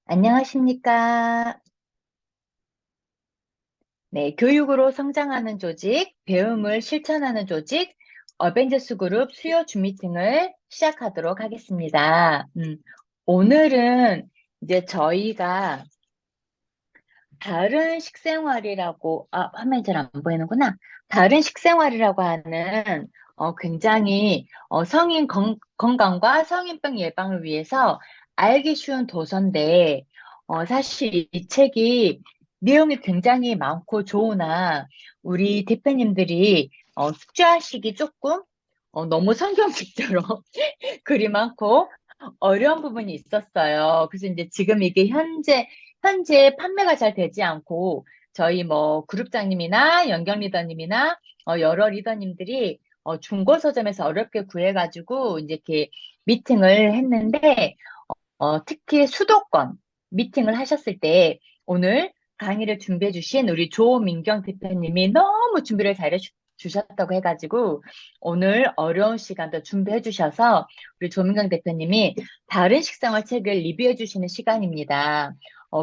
안녕하십니까. 네, 교육으로 성장하는 조직, 배움을 실천하는 조직, 어벤져스 그룹 수요 줌미팅을 시작하도록 하겠습니다. 오늘은 이제 저희가 다른 식생활이라고, 화면이 잘 안 보이는구나. 다른 식생활이라고 하는 굉장히 성인 건강과 성인병 예방을 위해서 알기 쉬운 도서인데, 사실 이 책이 내용이 굉장히 많고 좋으나 우리 대표님들이 숙지하시기 조금 너무 성경책처럼 글이 많고 어려운 부분이 있었어요. 그래서 이제 지금 이게 현재 판매가 잘 되지 않고 저희 뭐 그룹장님이나 연경 리더님이나 여러 리더님들이 중고 서점에서 어렵게 구해가지고 이제 이렇게 미팅을 했는데 특히 수도권 미팅을 하셨을 때 오늘 강의를 준비해 주신 우리 조민경 대표님이 너무 준비를 잘해 주셨다고 해가지고 오늘 어려운 시간도 준비해 주셔서 우리 조민경 대표님이 다른 식생활 책을 리뷰해 주시는 시간입니다.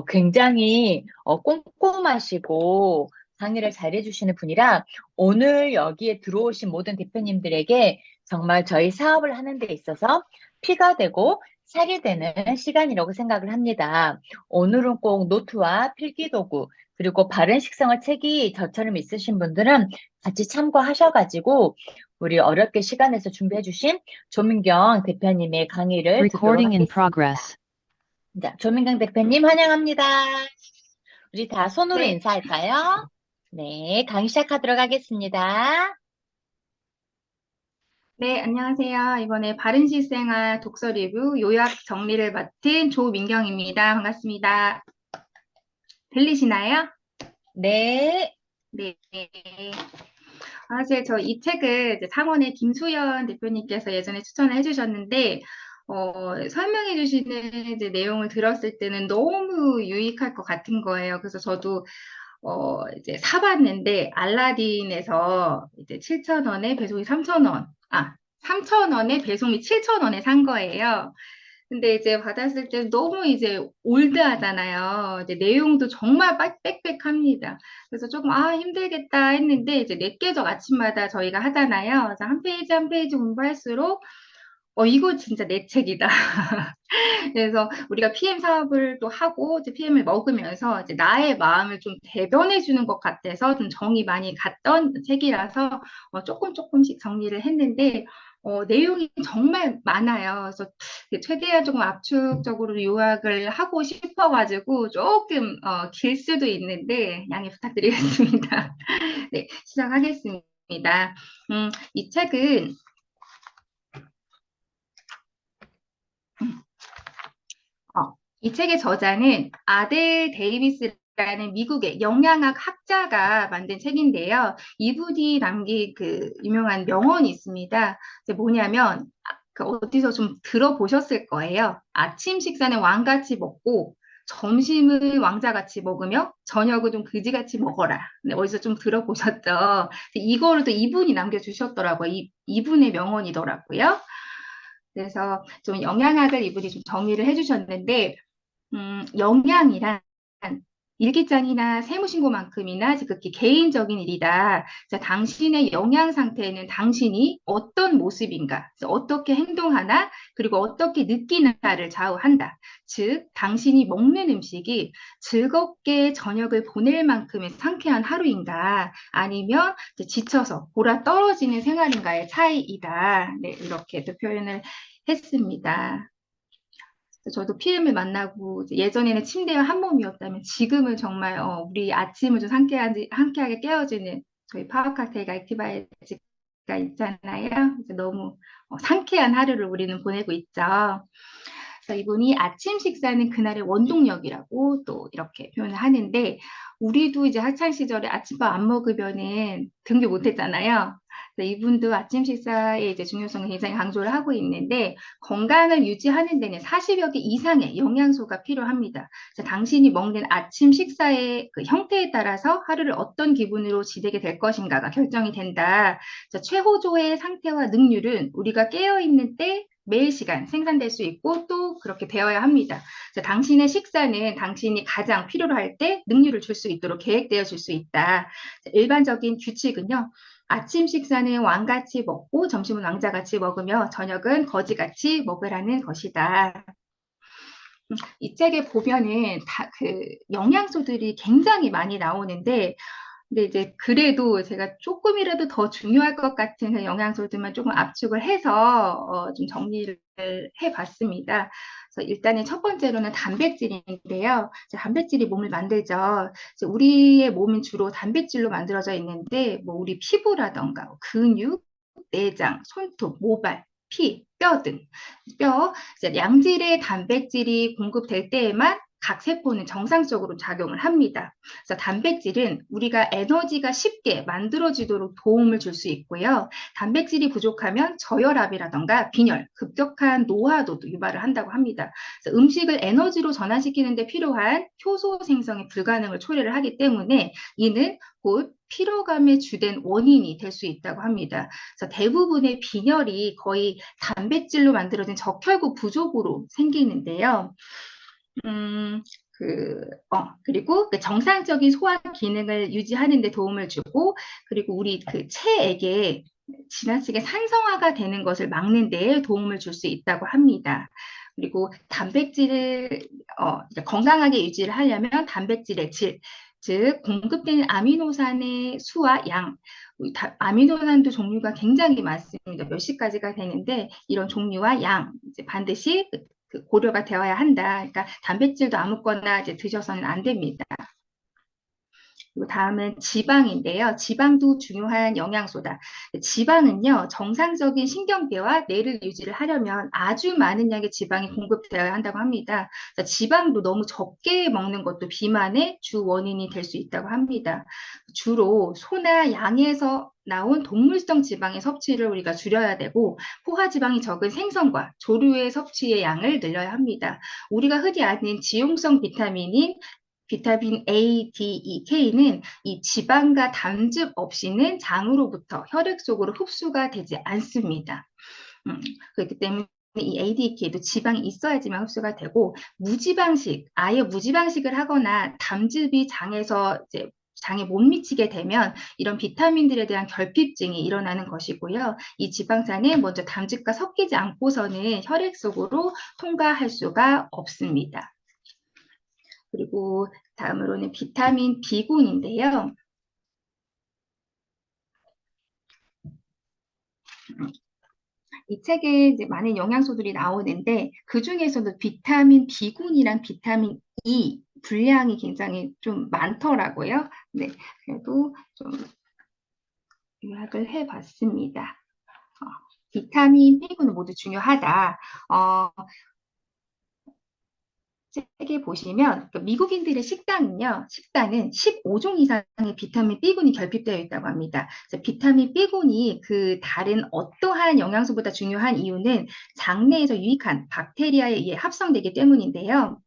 굉장히 꼼꼼하시고 강의를 잘해 주시는 분이라 오늘 여기에 들어오신 모든 대표님들에게 정말 저희 사업을 하는 데 있어서 피가 되고 살이 되는 시간이라고 생각을 합니다. 오늘은 꼭 노트와 필기도구, 그리고 바른 식생활 책이 저처럼 있으신 분들은 같이 참고하셔가지고 우리 어렵게 시간 내서 준비해주신 조민경 대표님의 강의를 듣도록 Recording in 하겠습니다. progress. 자, 조민경 대표님 환영합니다. 우리 다 손으로 네, 인사할까요? 네, 강의 시작하도록 하겠습니다. 네, 안녕하세요. 이번에 바른 실생활 독서 리뷰 요약 정리를 맡은 조민경입니다. 반갑습니다. 들리시나요? 네, 네. 사실 저 이 책을 이제 상원의 김수연 대표님께서 예전에 추천을 해주셨는데, 설명해 주시는 이제 내용을 들었을 때는 너무 유익할 것 같은 거예요. 그래서 저도 이제 사봤는데, 알라딘에서 이제 7,000원에 배송이 3,000원, 3,000원에 배송이 7,000원에 산 거예요. 근데 이제 받았을 때 너무 이제 올드하잖아요. 이제 내용도 정말 빽빽합니다. 그래서 조금, 힘들겠다 했는데, 이제 넷개적 아침마다 저희가 하잖아요. 그래서 한 페이지 한 페이지 공부할수록, 이거 진짜 내 책이다. 그래서 우리가 PM 사업을 또 하고 이제 PM을 먹으면서 이제 나의 마음을 좀 대변해 주는 것 같아서 좀 정이 많이 갔던 책이라서 조금씩 정리를 했는데 내용이 정말 많아요. 그래서 최대한 조금 압축적으로 요약을 하고 싶어가지고 조금 길 수도 있는데 양해 부탁드리겠습니다. 네, 시작하겠습니다. 이 책은 이 책의 저자는 아델 데이비스라는 미국의 영양학 학자가 만든 책인데요. 이분이 남긴 그 유명한 명언이 있습니다. 이제 뭐냐면, 그 어디서 좀 들어보셨을 거예요. 아침 식사는 왕같이 먹고, 점심은 왕자같이 먹으며, 저녁은 좀 그지같이 먹어라. 네, 어디서 좀 들어보셨죠? 이거를 또 이분이 남겨주셨더라고요. 이분의 명언이더라고요. 그래서 좀 영양학을 이분이 좀 정리를 해주셨는데, 영양이란 일기장이나 세무신고만큼이나 극히 개인적인 일이다. 자, 당신의 영양 상태는 당신이 어떤 모습인가, 어떻게 행동하나, 그리고 어떻게 느끼나를 좌우한다. 즉, 당신이 먹는 음식이 즐겁게 저녁을 보낼 만큼의 상쾌한 하루인가, 아니면 이제 지쳐서 골아 떨어지는 생활인가의 차이이다. 네, 이렇게 또 표현을 했습니다. 저도 PM을 만나고 예전에는 침대와 한 몸이었다면 지금은 정말 우리 아침을 좀 상쾌하게 깨워주는 저희 파워칵테일과 액티바이즈가 있잖아요. 그래서 너무 상쾌한 하루를 우리는 보내고 있죠. 그래서 이분이 아침 식사는 그날의 원동력이라고 또 이렇게 표현을 하는데 우리도 이제 학창 시절에 아침밥 안 먹으면은 등교 못 했잖아요. 그래서 이분도 아침 식사의 이제 중요성을 굉장히 강조를 하고 있는데 건강을 유지하는 데는 40여 개 이상의 영양소가 필요합니다. 자, 당신이 먹는 아침 식사의 그 형태에 따라서 하루를 어떤 기분으로 지내게 될 것인가가 결정이 된다. 자, 최호조의 상태와 능률은 우리가 깨어있는 때 매일 시간 생산될 수 있고 또 그렇게 되어야 합니다. 그래서 당신의 식사는 당신이 가장 필요로 할 때 능률을 줄 수 있도록 계획되어 줄 수 있다. 일반적인 규칙은요. 아침 식사는 왕같이 먹고 점심은 왕자같이 먹으며 저녁은 거지같이 먹으라는 것이다. 이 책에 보면은 다 그 영양소들이 굉장히 많이 나오는데 근데 이제 그래도 제가 조금이라도 더 중요할 것 같은 그 영양소들만 조금 압축을 해서 좀 정리를 해봤습니다. 그래서 일단은 첫 번째로는 단백질인데요. 이제 단백질이 몸을 만들죠. 이제 우리의 몸은 주로 단백질로 만들어져 있는데 뭐 우리 피부라던가 근육, 내장, 손톱, 모발, 피, 뼈 등, 이제 양질의 단백질이 공급될 때에만 각 세포는 정상적으로 작용을 합니다. 그래서 단백질은 우리가 에너지가 쉽게 만들어지도록 도움을 줄 수 있고요. 단백질이 부족하면 저혈압이라던가 빈혈, 급격한 노화도도 유발을 한다고 합니다. 그래서 음식을 에너지로 전환시키는 데 필요한 효소 생성의 불가능을 초래를 하기 때문에 이는 곧 피로감의 주된 원인이 될 수 있다고 합니다. 그래서 대부분의 빈혈이 거의 단백질로 만들어진 적혈구 부족으로 생기는데요. 그리고 그 정상적인 소화 기능을 유지하는 데 도움을 주고, 그리고 우리 그 체액에 지나치게 산성화가 되는 것을 막는 데 도움을 줄 수 있다고 합니다. 그리고 단백질을 건강하게 유지를 하려면 단백질의 질, 즉 공급되는 아미노산의 수와 양, 아미노산도 종류가 굉장히 많습니다. 몇십 가지가 되는데 이런 종류와 양 이제 반드시 그 고려가 되어야 한다. 그러니까 단백질도 아무거나 이제 드셔서는 안 됩니다. 그리고 다음은 지방인데요. 지방도 중요한 영양소다. 지방은요, 정상적인 신경계와 뇌를 유지를 하려면 아주 많은 양의 지방이 공급되어야 한다고 합니다. 지방도 너무 적게 먹는 것도 비만의 주 원인이 될 수 있다고 합니다. 주로 소나 양에서 나온 동물성 지방의 섭취를 우리가 줄여야 되고 포화지방이 적은 생선과 조류의 섭취의 양을 늘려야 합니다. 우리가 흔히 아는 지용성 비타민인 비타민 A, D, E, K는 이 지방과 담즙 없이는 장으로부터 혈액 속으로 흡수가 되지 않습니다. 그렇기 때문에 이 ADK도 지방이 있어야지만 흡수가 되고 무지방식, 아예 무지방식을 하거나 담즙이 장에 못 미치게 되면 이런 비타민들에 대한 결핍증이 일어나는 것이고요. 이 지방산은 먼저 담즙과 섞이지 않고서는 혈액 속으로 통과할 수가 없습니다. 그리고 다음으로는 비타민 B군인데요. 이 책에 이제 많은 영양소들이 나오는데 그 중에서도 비타민 B군이랑 비타민 E 분량이 굉장히 좀 많더라고요. 네, 그래도 좀 요약을 해봤습니다. 비타민 B군은 모두 중요하다. 책에 보시면 미국인들의 식단은 15종 이상의 비타민 B군이 결핍되어 있다고 합니다. 비타민 B군이 그 다른 어떠한 영양소보다 중요한 이유는 장내에서 유익한 박테리아에 의해 합성되기 때문인데요.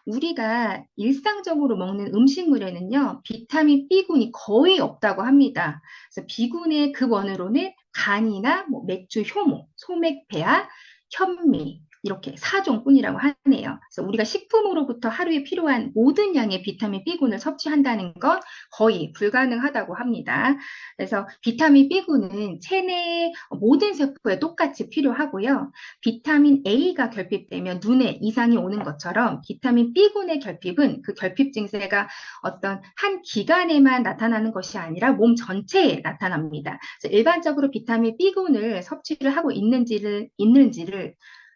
우리가 일상적으로 먹는 음식물에는요, 비타민 B군이 거의 없다고 합니다. 그래서 B군의 급원으로는 간이나 뭐 맥주 효모, 소맥 폐하, 현미, 이렇게 4종뿐이라고 하네요. 그래서 우리가 식품으로부터 하루에 필요한 모든 양의 비타민 B군을 섭취한다는 건 거의 불가능하다고 합니다. 그래서 비타민 B군은 체내의 모든 세포에 똑같이 필요하고요. 비타민 A가 결핍되면 눈에 이상이 오는 것처럼 비타민 B군의 결핍은 그 결핍 증세가 어떤 한 기관에만 나타나는 것이 아니라 몸 전체에 나타납니다. 그래서 일반적으로 비타민 B군을 섭취를 하고 있는지를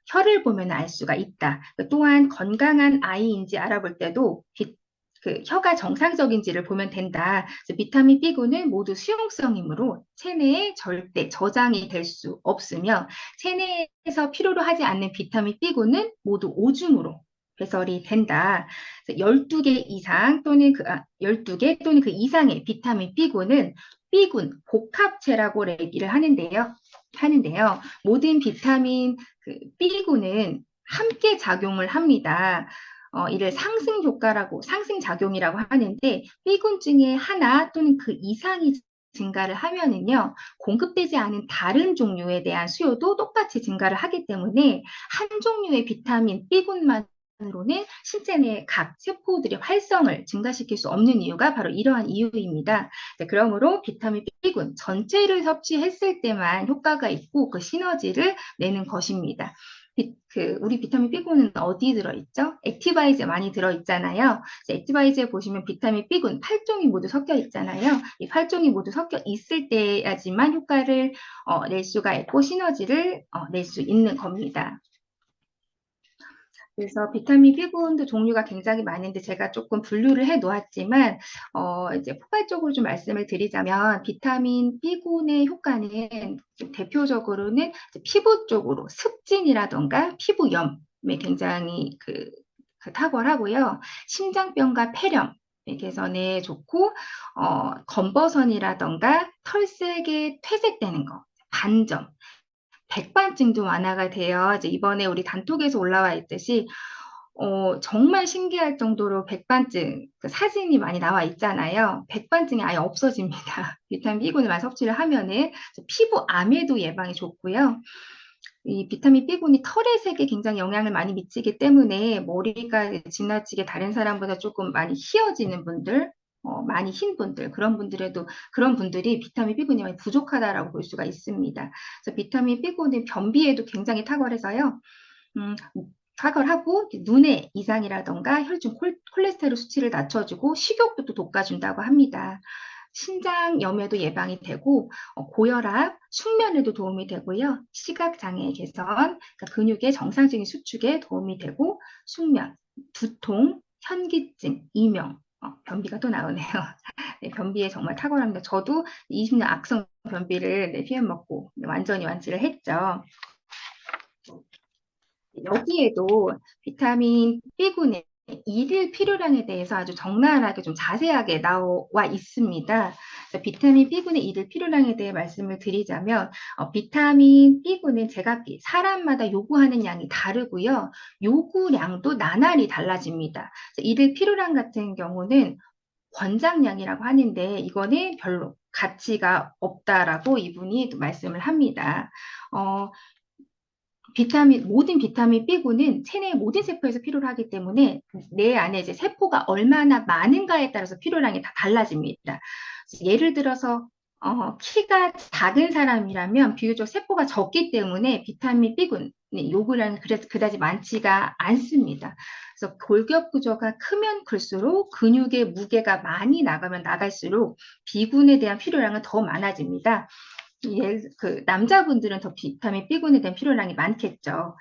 혀를 보면 알 수가 있다. 또한 건강한 아이인지 알아볼 때도 그 혀가 정상적인지를 보면 된다. 비타민 B군은 모두 수용성이므로 체내에 절대 저장이 될 수 없으며 체내에서 필요로 하지 않는 비타민 B군은 모두 오줌으로 배설이 된다. 12개 이상 또는 12개 또는 그 이상의 비타민 B군은 B군 복합체라고 얘기를 하는데요. 모든 비타민 B군은 함께 작용을 합니다. 이를 상승작용이라고 하는데 B군 중에 하나 또는 그 이상이 증가를 하면은요, 공급되지 않은 다른 종류에 대한 수요도 똑같이 증가를 하기 때문에 한 종류의 비타민 B군만으로는 신체 내 각 세포들의 활성을 증가시킬 수 없는 이유가 바로 이러한 이유입니다. 네, 그러므로 비타민 B군 전체를 섭취했을 때만 효과가 있고 그 시너지를 내는 것입니다. 우리 비타민 B군은 어디 들어있죠? 액티바이즈에 많이 들어있잖아요. 액티바이즈에 보시면 비타민 B군 8종이 모두 섞여 있잖아요. 이 8종이 모두 섞여 있을 때야지만 효과를 낼 수가 있고 시너지를 낼 수 있는 겁니다. 그래서 비타민 B군도 종류가 굉장히 많은데 제가 조금 분류를 해 놓았지만 이제 포괄적으로 좀 말씀을 드리자면 비타민 B군의 효과는 대표적으로는 피부 쪽으로 습진이라던가 피부염에 굉장히 탁월하고요. 심장병과 폐렴 개선에 좋고 검버선이라던가 털색이 퇴색되는 거, 반점, 백반증도 완화가 돼요. 이제 이번에 우리 단톡에서 올라와 있듯이 정말 신기할 정도로 백반증 그 사진이 많이 나와 있잖아요. 백반증이 아예 없어집니다. 비타민 B군을 섭취를 하면은 피부암에도 예방이 좋고요. 이 비타민 B군이 털의 색에 굉장히 영향을 많이 미치기 때문에 머리가 지나치게 다른 사람보다 조금 많이 희어지는 분들, 많이 흰 분들, 그런 분들이 비타민 B군이 많이 부족하다라고 볼 수가 있습니다. 그래서 비타민 B군은 변비에도 굉장히 탁월해서요. 탁월하고 눈의 이상이라던가 혈중 콜레스테롤 수치를 낮춰주고 식욕도 또 돋궈준다고 합니다. 신장염에도 예방이 되고 고혈압, 숙면에도 도움이 되고요. 시각장애 개선, 그러니까 근육의 정상적인 수축에 도움이 되고 숙면, 두통, 현기증, 이명, 변비가 또 나오네요. 네, 변비에 정말 탁월합니다. 저도 20년 악성 변비를 피해 먹고 완전히 완치를 했죠. 여기에도 비타민 B군의 일일 필요량에 대해서 아주 적나라하게 좀 자세하게 나와 있습니다. 비타민 B군의 일일 필요량에 대해 말씀을 드리자면 비타민 B군은 제각기 사람마다 요구하는 양이 다르고요. 요구량도 나날이 달라집니다. 일일 필요량 같은 경우는 권장량이라고 하는데 이거는 별로 가치가 없다라고 이분이 말씀을 합니다. 모든 비타민 B군은 체내의 모든 세포에서 필요로 하기 때문에 내 안에 이제 세포가 얼마나 많은가에 따라서 필요량이 다 달라집니다. 예를 들어서 키가 작은 사람이라면 비교적 세포가 적기 때문에 비타민 B군 요구량이 그다지 많지가 않습니다. 그래서 골격 구조가 크면 클수록 근육의 무게가 많이 나가면 나갈수록 B군에 대한 필요량은 더 많아집니다. 남자분들은 더 비타민 B군에 대한 필요량이 많겠죠.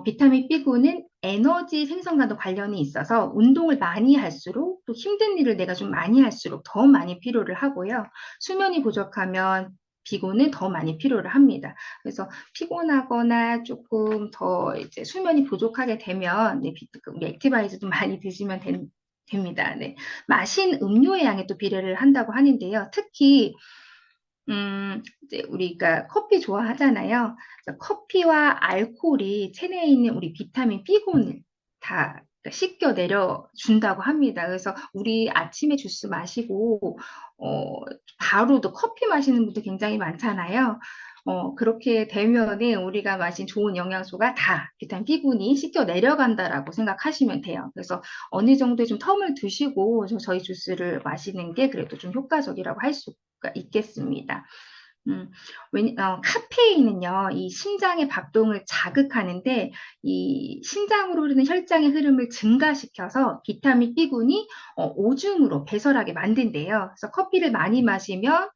비타민 B군은 에너지 생성과도 관련이 있어서 운동을 많이 할수록 또 힘든 일을 내가 좀 많이 할수록 더 많이 필요를 하고요. 수면이 부족하면 B군은 더 많이 필요를 합니다. 그래서 피곤하거나 조금 더 이제 수면이 부족하게 되면 우리 액티바이즈도 많이 드시면 됩니다. 네. 마신 음료의 양에 또 비례를 한다고 하는데요. 특히 이제 우리가 커피 좋아하잖아요. 커피와 알코올이 체내에 있는 우리 비타민 B군을 다 씻겨 내려준다고 합니다. 그래서 우리 아침에 주스 마시고, 바로도 커피 마시는 분도 굉장히 많잖아요. 그렇게 되면은 우리가 마신 좋은 영양소가 다 비타민 B군이 씻겨 내려간다라고 생각하시면 돼요. 그래서 어느 정도 좀 텀을 두시고 저희 주스를 마시는 게 그래도 좀 효과적이라고 할 수가 있겠습니다. 카페인은요, 이 심장의 박동을 자극하는데, 이 심장으로 흐르는 혈장의 흐름을 증가시켜서 비타민 B군이 오줌으로 배설하게 만든대요. 그래서 커피를 많이 마시면,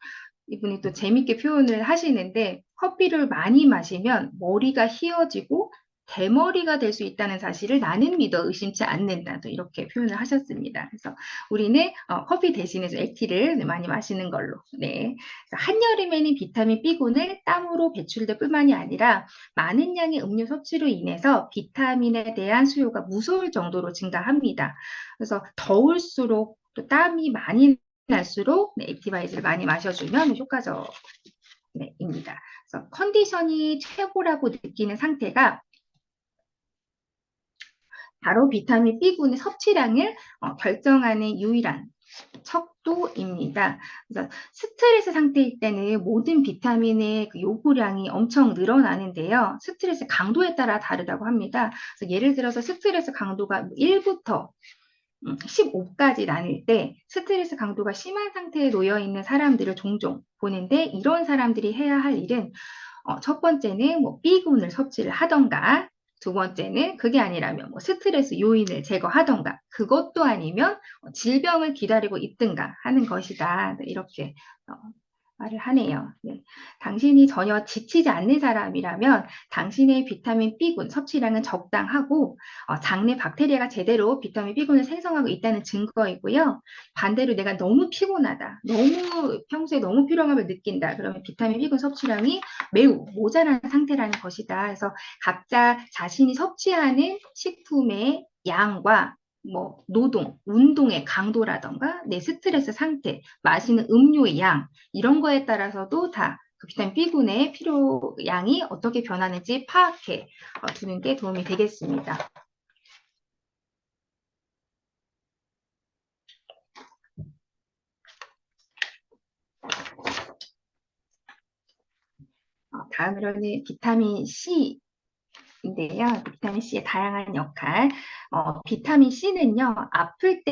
이분이 또 재밌게 표현을 하시는데, 커피를 많이 마시면 머리가 휘어지고 대머리가 될 수 있다는 사실을 나는 믿어 의심치 않는다. 또 이렇게 표현을 하셨습니다. 그래서 우리는 커피 대신에 액티를 많이 마시는 걸로. 네. 한여름에는 비타민 B군을 땀으로 배출될 뿐만이 아니라 많은 양의 음료 섭취로 인해서 비타민에 대한 수요가 무서울 정도로 증가합니다. 그래서 더울수록 또 땀이 많이 날수록 액티바이즈를 많이 마셔주면 효과적입니다. 그래서 컨디션이 최고라고 느끼는 상태가 바로 비타민 B군의 섭취량을 결정하는 유일한 척도입니다. 그래서 스트레스 상태일 때는 모든 비타민의 그 요구량이 엄청 늘어나는데요. 스트레스 강도에 따라 다르다고 합니다. 그래서 예를 들어서 스트레스 강도가 1부터 15까지 나뉠 때 스트레스 강도가 심한 상태에 놓여 있는 사람들을 종종 보는데, 이런 사람들이 해야 할 일은 첫 번째는 뭐 B군을 섭취를 하던가, 두 번째는 그게 아니라면 뭐 스트레스 요인을 제거하던가, 그것도 아니면 질병을 기다리고 있든가 하는 것이다. 네, 이렇게 말을 하네요. 네. 당신이 전혀 지치지 않는 사람이라면 당신의 비타민 B군 섭취량은 적당하고, 장내 박테리아가 제대로 비타민 B군을 생성하고 있다는 증거이고요. 반대로 내가 너무 피곤하다, 너무 평소에 너무 피로감을 느낀다, 그러면 비타민 B군 섭취량이 매우 모자란 상태라는 것이다. 그래서 각자 자신이 섭취하는 식품의 양과 뭐 노동, 운동의 강도라던가 내 스트레스 상태, 마시는 음료의 양, 이런 거에 따라서도 다 그 비타민 B군의 필요 양이 어떻게 변하는지 파악해 두는 게 도움이 되겠습니다. 다음으로는 비타민 C 인데요. 비타민 C의 다양한 역할. 비타민 C는요, 아플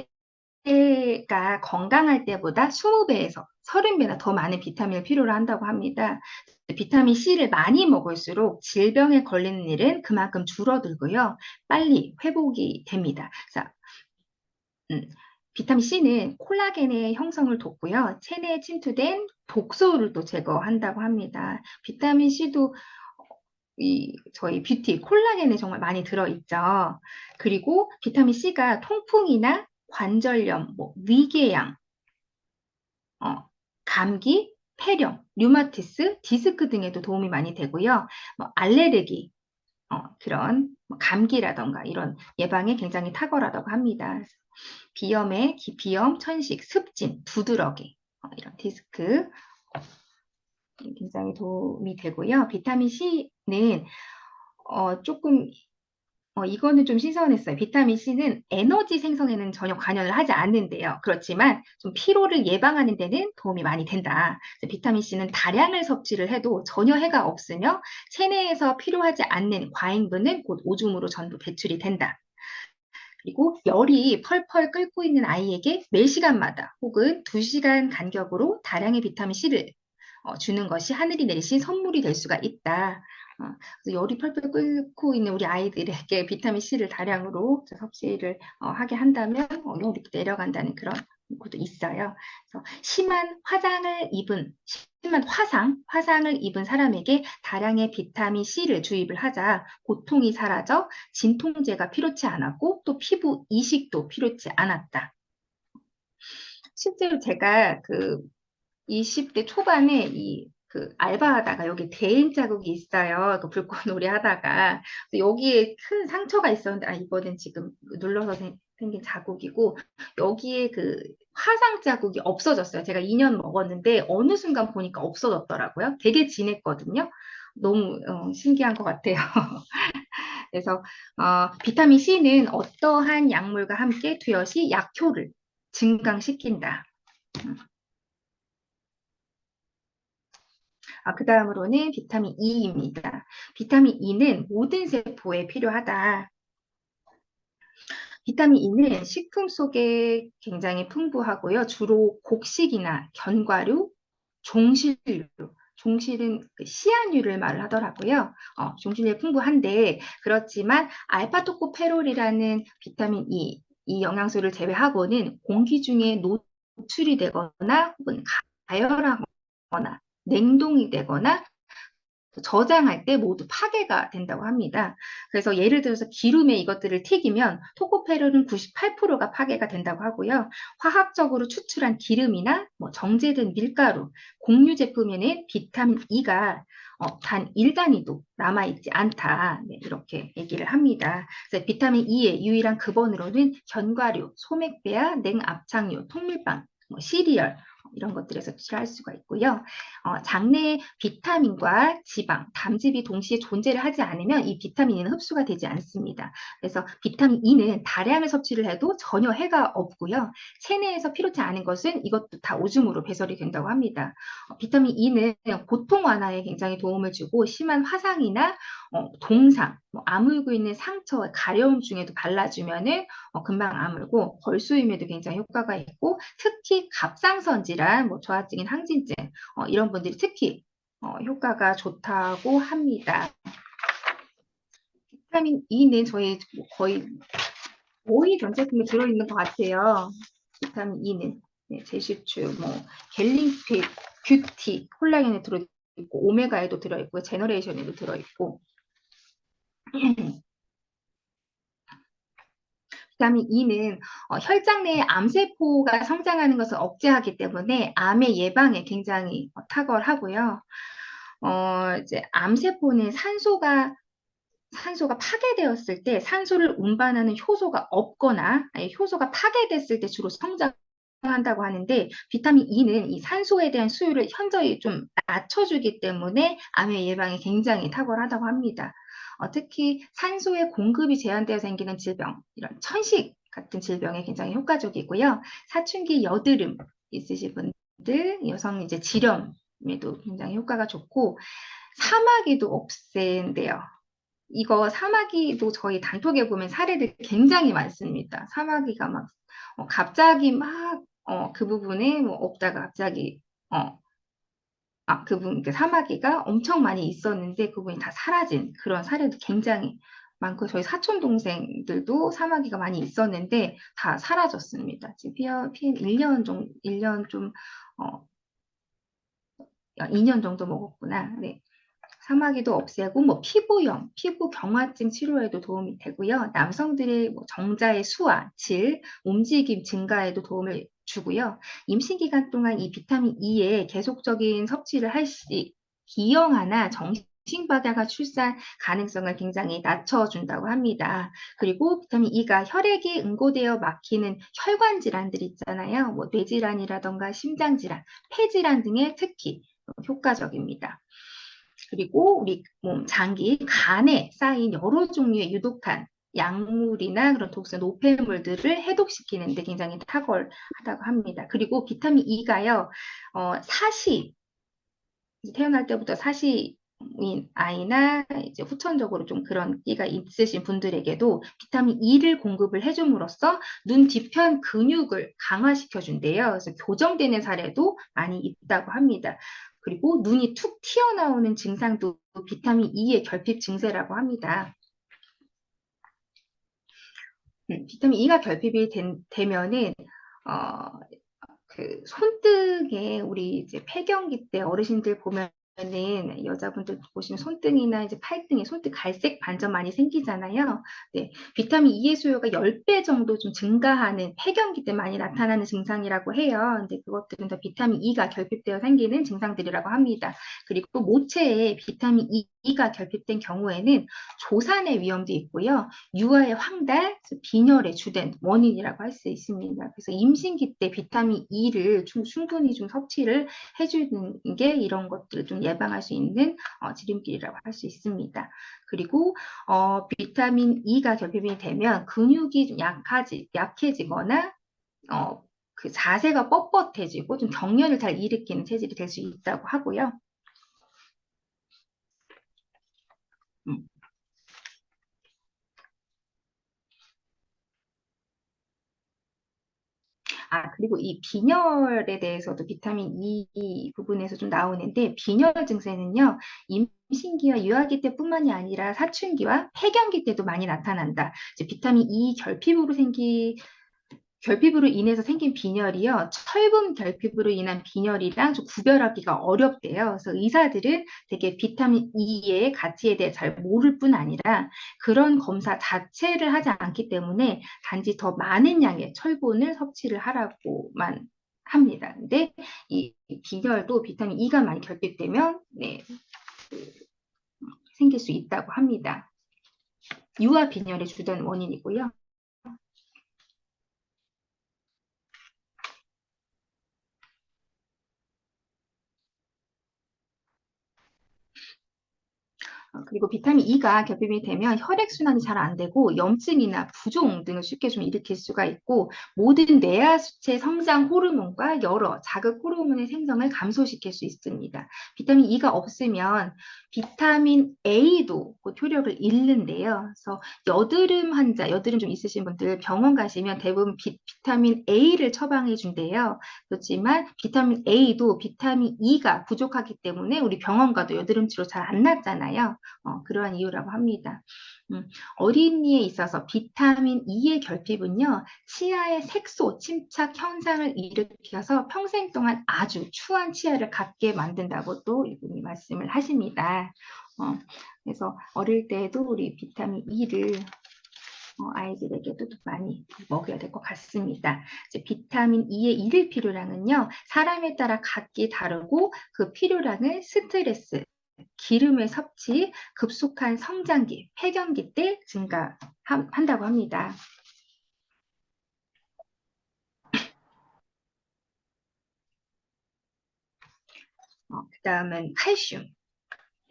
때가 건강할 때보다 20배에서 30배나 더 많은 비타민을 필요로 한다고 합니다. 비타민 C를 많이 먹을수록 질병에 걸리는 일은 그만큼 줄어들고요. 빨리 회복이 됩니다. 자, 비타민 C는 콜라겐의 형성을 돕고요. 체내에 침투된 독소를 또 제거한다고 합니다. 비타민 C도 저희 뷰티 콜라겐에 정말 많이 들어있죠. 그리고 비타민 C가 통풍이나 관절염, 뭐 위궤양, 감기, 폐렴, 류마티스, 디스크 등에도 도움이 많이 되고요. 뭐 알레르기, 그런 뭐 감기라던가 이런 예방에 굉장히 탁월하다고 합니다. 비염, 천식, 습진, 두드러기, 이런 디스크 굉장히 도움이 되고요. 비타민 C는 조금 이거는 좀 신선했어요. 비타민 C는 에너지 생성에는 전혀 관여를 하지 않는데요. 그렇지만 좀 피로를 예방하는 데는 도움이 많이 된다. 비타민 C는 다량을 섭취를 해도 전혀 해가 없으며 체내에서 필요하지 않는 과잉분은 곧 오줌으로 전부 배출이 된다. 그리고 열이 펄펄 끓고 있는 아이에게 매 시간마다 혹은 2시간 간격으로 다량의 비타민 C를 주는 것이 하늘이 내리신 선물이 될 수가 있다. 그래서 열이 펄펄 끓고 있는 우리 아이들에게 비타민 C를 다량으로 섭취를 하게 한다면 열이 내려간다는 그런 것도 있어요. 그래서 심한 화상을 입은 사람에게 다량의 비타민 C를 주입을 하자 고통이 사라져 진통제가 필요치 않았고 또 피부 이식도 필요치 않았다. 실제로 제가 그 20대 초반에 그 알바하다가 여기 대인 자국이 있어요. 그 불꽃놀이 하다가 여기에 큰 상처가 있었는데, 이거는 지금 눌러서 생긴 자국이고 여기에 그 화상 자국이 없어졌어요. 제가 2년 먹었는데 어느 순간 보니까 없어졌더라고요. 되게 진했거든요. 너무 신기한 것 같아요. 그래서 비타민 C는 어떠한 약물과 함께 뚜렷이 약효를 증강시킨다. 그 다음으로는 비타민 E입니다. 비타민 E는 모든 세포에 필요하다. 비타민 E는 식품 속에 굉장히 풍부하고요. 주로 곡식이나 견과류, 종실류, 종실은 그 씨앗류를 말을 하더라고요. 종실류에 풍부한데, 그렇지만 알파토코페롤이라는 비타민 E, 이 영양소를 제외하고는 공기 중에 노출이 되거나 혹은 가열하거나 냉동이 되거나 저장할 때 모두 파괴가 된다고 합니다. 그래서 예를 들어서 기름에 이것들을 튀기면 토코페롤은 98%가 파괴가 된다고 하고요. 화학적으로 추출한 기름이나 뭐 정제된 밀가루, 곡류 제품에는 비타민 E가 단 1단위도 남아있지 않다. 네, 이렇게 얘기를 합니다. 그래서 비타민 E의 유일한 급원으로는 견과류, 소맥배야, 냉압창류, 통밀빵, 뭐 시리얼, 이런 것들에서 섭취를 할 수가 있고요. 장내에 비타민과 지방, 담즙이 동시에 존재를 하지 않으면 이 비타민 E는 흡수가 되지 않습니다. 그래서 비타민 E는 다량을 섭취를 해도 전혀 해가 없고요. 체내에서 필요치 않은 것은 이것도 다 오줌으로 배설이 된다고 합니다. 비타민 E는 고통 완화에 굉장히 도움을 주고 심한 화상이나 동상, 아물고 있는 상처, 가려움 중에도 발라주면은 금방 아물고 벌수임에도 굉장히 효과가 있고 특히 갑상선 질환, 저하증인 항진증 이런 분들이 특히 효과가 좋다고 합니다. 비타민 E는 저희 거의 전 제품에 들어있는 것 같아요. 비타민 E는 제시추, 갤링핏, 뷰티, 콜라겐에 들어있고 오메가에도 들어있고 제너레이션에도 들어있고 비타민 E는 혈장 내에 암세포가 성장하는 것을 억제하기 때문에 암의 예방에 굉장히 탁월하고요. 이제 암세포는 산소가 파괴되었을 때 산소를 운반하는 효소가 없거나 효소가 파괴됐을 때 주로 성장한다고 하는데 비타민 E는 이 산소에 대한 수요를 현저히 좀 낮춰주기 때문에 암의 예방에 굉장히 탁월하다고 합니다. 특히 산소의 공급이 제한되어 생기는 질병, 이런 천식 같은 질병에 굉장히 효과적이고요. 사춘기 여드름 있으신 분들, 여성 이제 지렴에도 굉장히 효과가 좋고 사마귀도 없앤대요. 이거 사마귀도 저희 단톡에 보면 사례들 굉장히 많습니다. 사마귀가 막 갑자기 막 그 부분에 없다가 갑자기 그분 사마귀가 엄청 많이 있었는데 그분이 다 사라진 그런 사례도 굉장히 많고 저희 사촌 동생들도 사마귀가 많이 있었는데 다 사라졌습니다. 지금 PM 1년 정도 1년 좀 2년 정도 먹었구나. 네. 사마귀도 없애고 피부염, 피부 경화증 치료에도 도움이 되고요. 남성들의 정자의 수화, 질, 움직임 증가에도 도움을 주고요. 임신 기간 동안 이 비타민 E의 계속적인 섭취를 할 시 기형아나 정신바다가 출산 가능성을 굉장히 낮춰준다고 합니다. 그리고 비타민 E가 혈액이 응고되어 막히는 혈관 질환들 있잖아요. 뇌질환이라던가 심장질환, 폐질환 등에 특히 효과적입니다. 그리고 우리 몸, 장기, 간에 쌓인 여러 종류의 유독한 약물이나 그런 독성 노폐물들을 해독시키는 데 굉장히 탁월하다고 합니다. 그리고 비타민 E가요, 사시, 태어날 때부터 사시인 아이나 이제 후천적으로 좀 그런 끼가 있으신 분들에게도 비타민 E를 공급을 해줌으로써 눈 뒤편 근육을 강화시켜 준대요. 그래서 교정되는 사례도 많이 있다고 합니다. 그리고 눈이 툭 튀어나오는 증상도 비타민 E의 결핍 증세라고 합니다. 비타민 E가 결핍이 되면은 그 손등에 우리 이제 폐경기 때 어르신들 보면은 여자분들 보시면 손등이나 이제 팔등에 손등 갈색 반점 많이 생기잖아요. 네, 비타민 E의 수요가 10배 정도 좀 증가하는 폐경기 때 많이 나타나는 증상이라고 해요. 근데 그것들은 다 비타민 E가 결핍되어 생기는 증상들이라고 합니다. 그리고 모체에 비타민 E가 결핍된 경우에는 조산의 위험도 있고요. 유아의 황달, 빈혈의 주된 원인이라고 할 수 있습니다. 그래서 임신기 때 비타민 E를 충분히 좀 섭취를 해주는 게 이런 것들을 좀 예방할 수 있는 지름길이라고 할 수 있습니다. 그리고 비타민 E가 결핍이 되면 근육이 좀 약해지거나 그 자세가 뻣뻣해지고 좀 경련을 잘 일으키는 체질이 될 수 있다고 하고요. 그리고 이 빈혈에 대해서도 비타민 E 부분에서 좀 나오는데 빈혈 증세는요, 임신기와 유아기 때뿐만이 아니라 사춘기와 폐경기 때도 많이 나타난다. 이제 비타민 E 결핍으로 인해서 생긴 빈혈이요, 철분 결핍으로 인한 빈혈이랑 좀 구별하기가 어렵대요. 그래서 의사들은 되게 비타민 E의 가치에 대해 잘 모를 뿐 아니라 그런 검사 자체를 하지 않기 때문에 단지 더 많은 양의 철분을 섭취를 하라고만 합니다. 근데 이 빈혈도 비타민 E가 많이 결핍되면 생길 수 있다고 합니다. 유아 빈혈의 주된 원인이고요. 그리고 비타민 E가 결핍이 되면 혈액순환이 잘 안 되고 염증이나 부종 등을 쉽게 좀 일으킬 수가 있고 모든 뇌하수체 성장 호르몬과 여러 자극 호르몬의 생성을 감소시킬 수 있습니다. 비타민 E가 없으면 비타민 A도 그 효력을 잃는데요. 그래서 여드름 환자, 여드름 좀 있으신 분들 병원 가시면 대부분 비타민 A를 처방해 준대요. 그렇지만 비타민 A도 비타민 E가 부족하기 때문에 우리 병원 가도 여드름 치료 잘 안 낫잖아요. 그러한 이유라고 합니다. 어린이에 있어서 비타민 E의 결핍은요, 치아의 색소 침착 현상을 일으켜서 평생 동안 아주 추한 치아를 갖게 만든다고 또 이분이 말씀을 하십니다. 그래서 어릴 때도 우리 비타민 E를 아이들에게도 많이 먹여야 될 것 같습니다. 이제 비타민 E의 일일 필요량은요, 사람에 따라 각기 다르고 그 필요량을 스트레스, 기름의 섭취, 급속한 성장기, 폐경기 때 증가한다고 합니다. 그 다음은 칼슘.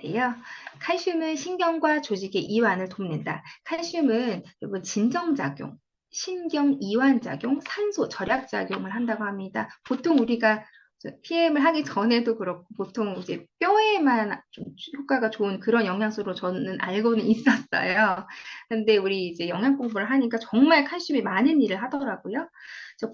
인데요. 칼슘은 신경과 조직의 이완을 돕는다. 칼슘은 여러분 진정작용, 신경 이완작용, 산소 절약작용을 한다고 합니다. 보통 우리가 PM을 하기 전에도 그렇고 보통 이제 뼈에만 좀 효과가 좋은 그런 영양소로 저는 알고는 있었어요. 근데 우리 이제 영양 공부를 하니까 정말 칼슘이 많은 일을 하더라고요.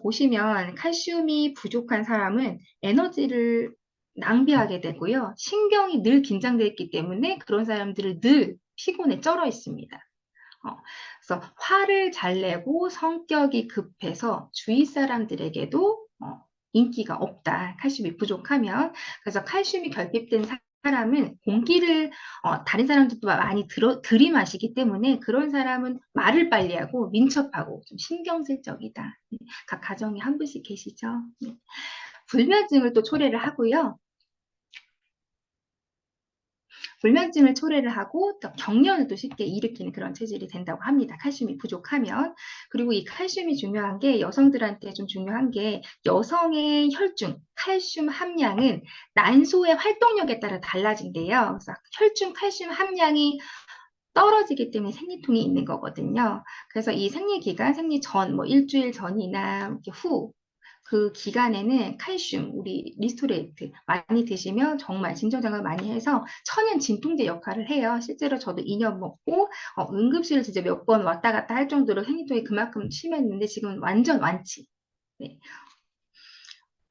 보시면 칼슘이 부족한 사람은 에너지를 낭비하게 되고요. 신경이 늘 긴장되어 있기 때문에 그런 사람들은 늘 피곤에 쩔어 있습니다. 그래서 화를 잘 내고 성격이 급해서 주위 사람들에게도 인기가 없다. 칼슘이 부족하면. 그래서 칼슘이 결핍된 사람은 공기를 다른 사람들도 많이 들이마시기 때문에 그런 사람은 말을 빨리 하고 민첩하고 좀 신경질적이다. 각 가정에 한 분씩 계시죠. 불면증을 또 초래를 하고요. 불면증을 초래를 하고 또 경련을 또 쉽게 일으키는 그런 체질이 된다고 합니다. 칼슘이 부족하면. 그리고 이 칼슘이 중요한 게 여성들한테 좀 중요한 게 여성의 혈중 칼슘 함량은 난소의 활동력에 따라 달라진대요. 그래서 혈중 칼슘 함량이 떨어지기 때문에 생리통이 있는 거거든요. 그래서 이 생리기간, 생리 전, 뭐 일주일 전이나 후, 그 기간에는 칼슘, 우리 리스토레이트 많이 드시면 정말 진정작용을 많이 해서 천연 진통제 역할을 해요. 실제로 저도 2년 먹고 응급실을 진짜 몇 번 왔다 갔다 할 정도로 생리통이 그만큼 심했는데 지금 완전 완치. 네.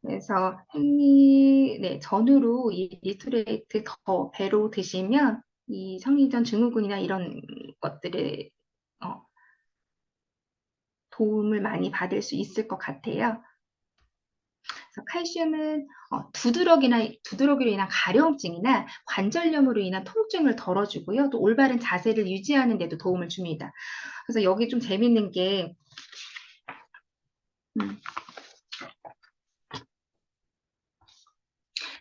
그래서 네, 전후로 이 리스토레이트 더 배로 드시면 이 성인전 증후군이나 이런 것들에 도움을 많이 받을 수 있을 것 같아요. 그래서 칼슘은 두드러기로 인한 가려움증이나 관절염으로 인한 통증을 덜어주고요. 또 올바른 자세를 유지하는 데도 도움을 줍니다. 그래서 여기 좀 재밌는 게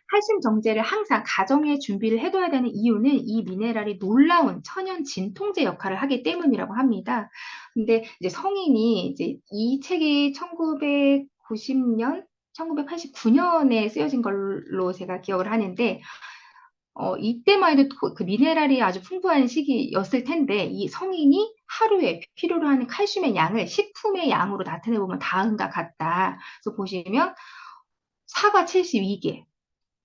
칼슘 정제를 항상 가정에 준비를 해둬야 되는 이유는 이 미네랄이 놀라운 천연 진통제 역할을 하기 때문이라고 합니다. 근데 이제 성인이 이제 이 책이 1990년, 1989년에 쓰여진 걸로 제가 기억을 하는데 이때만 해도 그 미네랄이 아주 풍부한 시기였을 텐데 이 성인이 하루에 필요로 하는 칼슘의 양을 식품의 양으로 나타내 보면 다음과 같다. 그래서 보시면 사과 72개,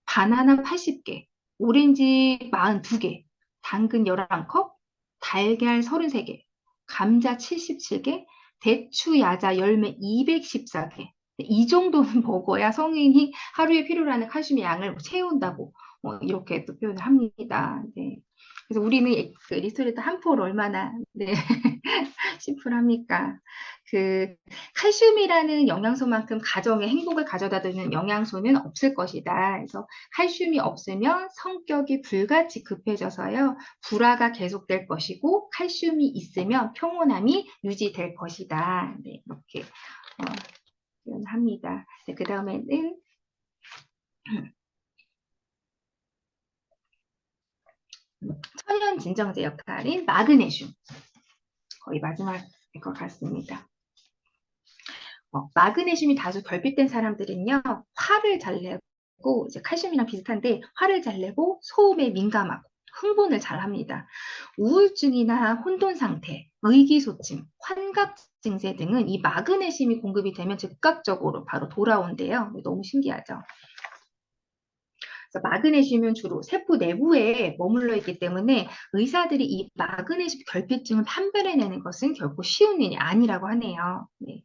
바나나 80개, 오렌지 42개, 당근 11컵, 달걀 33개, 감자 77개, 대추, 야자, 열매 214개. 이 정도는 먹어야 성인이 하루에 필요로 하는 칼슘의 양을 채운다고 이렇게 또 표현을 합니다. 네. 그래서 우리는 그 리스토레이트 한 포를 얼마나 네, 심플합니까? 그 칼슘이라는 영양소만큼 가정에 행복을 가져다 주는 영양소는 없을 것이다. 그래서 칼슘이 없으면 성격이 불같이 급해져서요. 불화가 계속될 것이고 칼슘이 있으면 평온함이 유지될 것이다. 네, 이렇게 표현합니다. 네, 그 다음에는 천연 진정제 역할인 마그네슘. 거의 마지막일 것 같습니다. 마그네슘이 다수 결핍된 사람들은요, 화를 잘 내고, 이제 칼슘이랑 비슷한데, 화를 잘 내고, 소음에 민감하고, 흥분을 잘 합니다. 우울증이나 혼돈 상태, 의기소침, 환각 증세 등은 이 마그네슘이 공급이 되면 즉각적으로 바로 돌아온대요. 너무 신기하죠. 그래서 마그네슘은 주로 세포 내부에 머물러 있기 때문에 의사들이 이 마그네슘 결핍증을 판별해내는 것은 결코 쉬운 일이 아니라고 하네요. 네.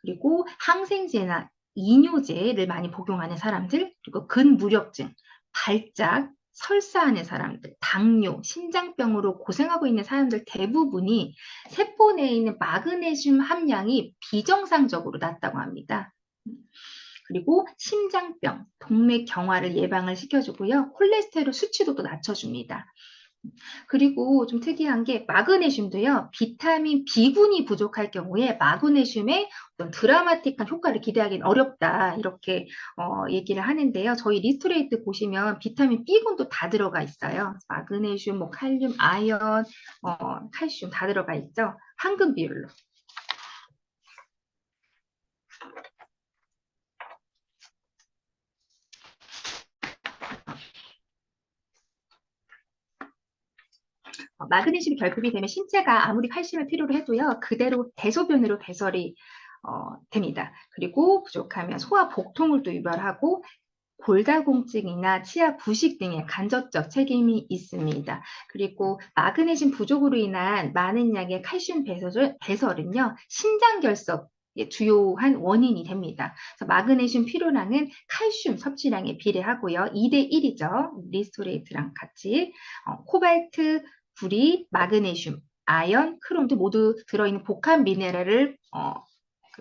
그리고 항생제나 이뇨제를 많이 복용하는 사람들, 그리고 근무력증, 발작, 설사하는 사람들, 당뇨, 심장병으로 고생하고 있는 사람들 대부분이 세포 내에 있는 마그네슘 함량이 비정상적으로 낮다고 합니다. 그리고 심장병, 동맥 경화를 예방을 시켜주고요. 콜레스테롤 수치도 또 낮춰줍니다. 그리고 좀 특이한 게 마그네슘도요, 비타민 B군이 부족할 경우에 마그네슘의 어떤 드라마틱한 효과를 기대하기는 어렵다. 이렇게 얘기를 하는데요. 저희 리스토레이트 보시면 비타민 B군도 다 들어가 있어요. 마그네슘, 뭐 칼륨, 아연, 칼슘 다 들어가 있죠. 황금 비율로. 마그네슘이 결핍이 되면 신체가 아무리 칼슘을 필요로 해도요, 그대로 대소변으로 배설이 됩니다. 그리고 부족하면 소화 복통을 또 유발하고 골다공증이나 치아 부식 등의 간접적 책임이 있습니다. 그리고 마그네슘 부족으로 인한 많은 양의 칼슘 배설은요, 신장결석 주요한 원인이 됩니다. 그래서 마그네슘 필요량은 칼슘 섭취량에 비례하고요. 2대 1이죠. 리스토레이트랑 같이 코발트, 구리, 마그네슘, 아연, 크롬도 모두 들어있는 복합 미네랄을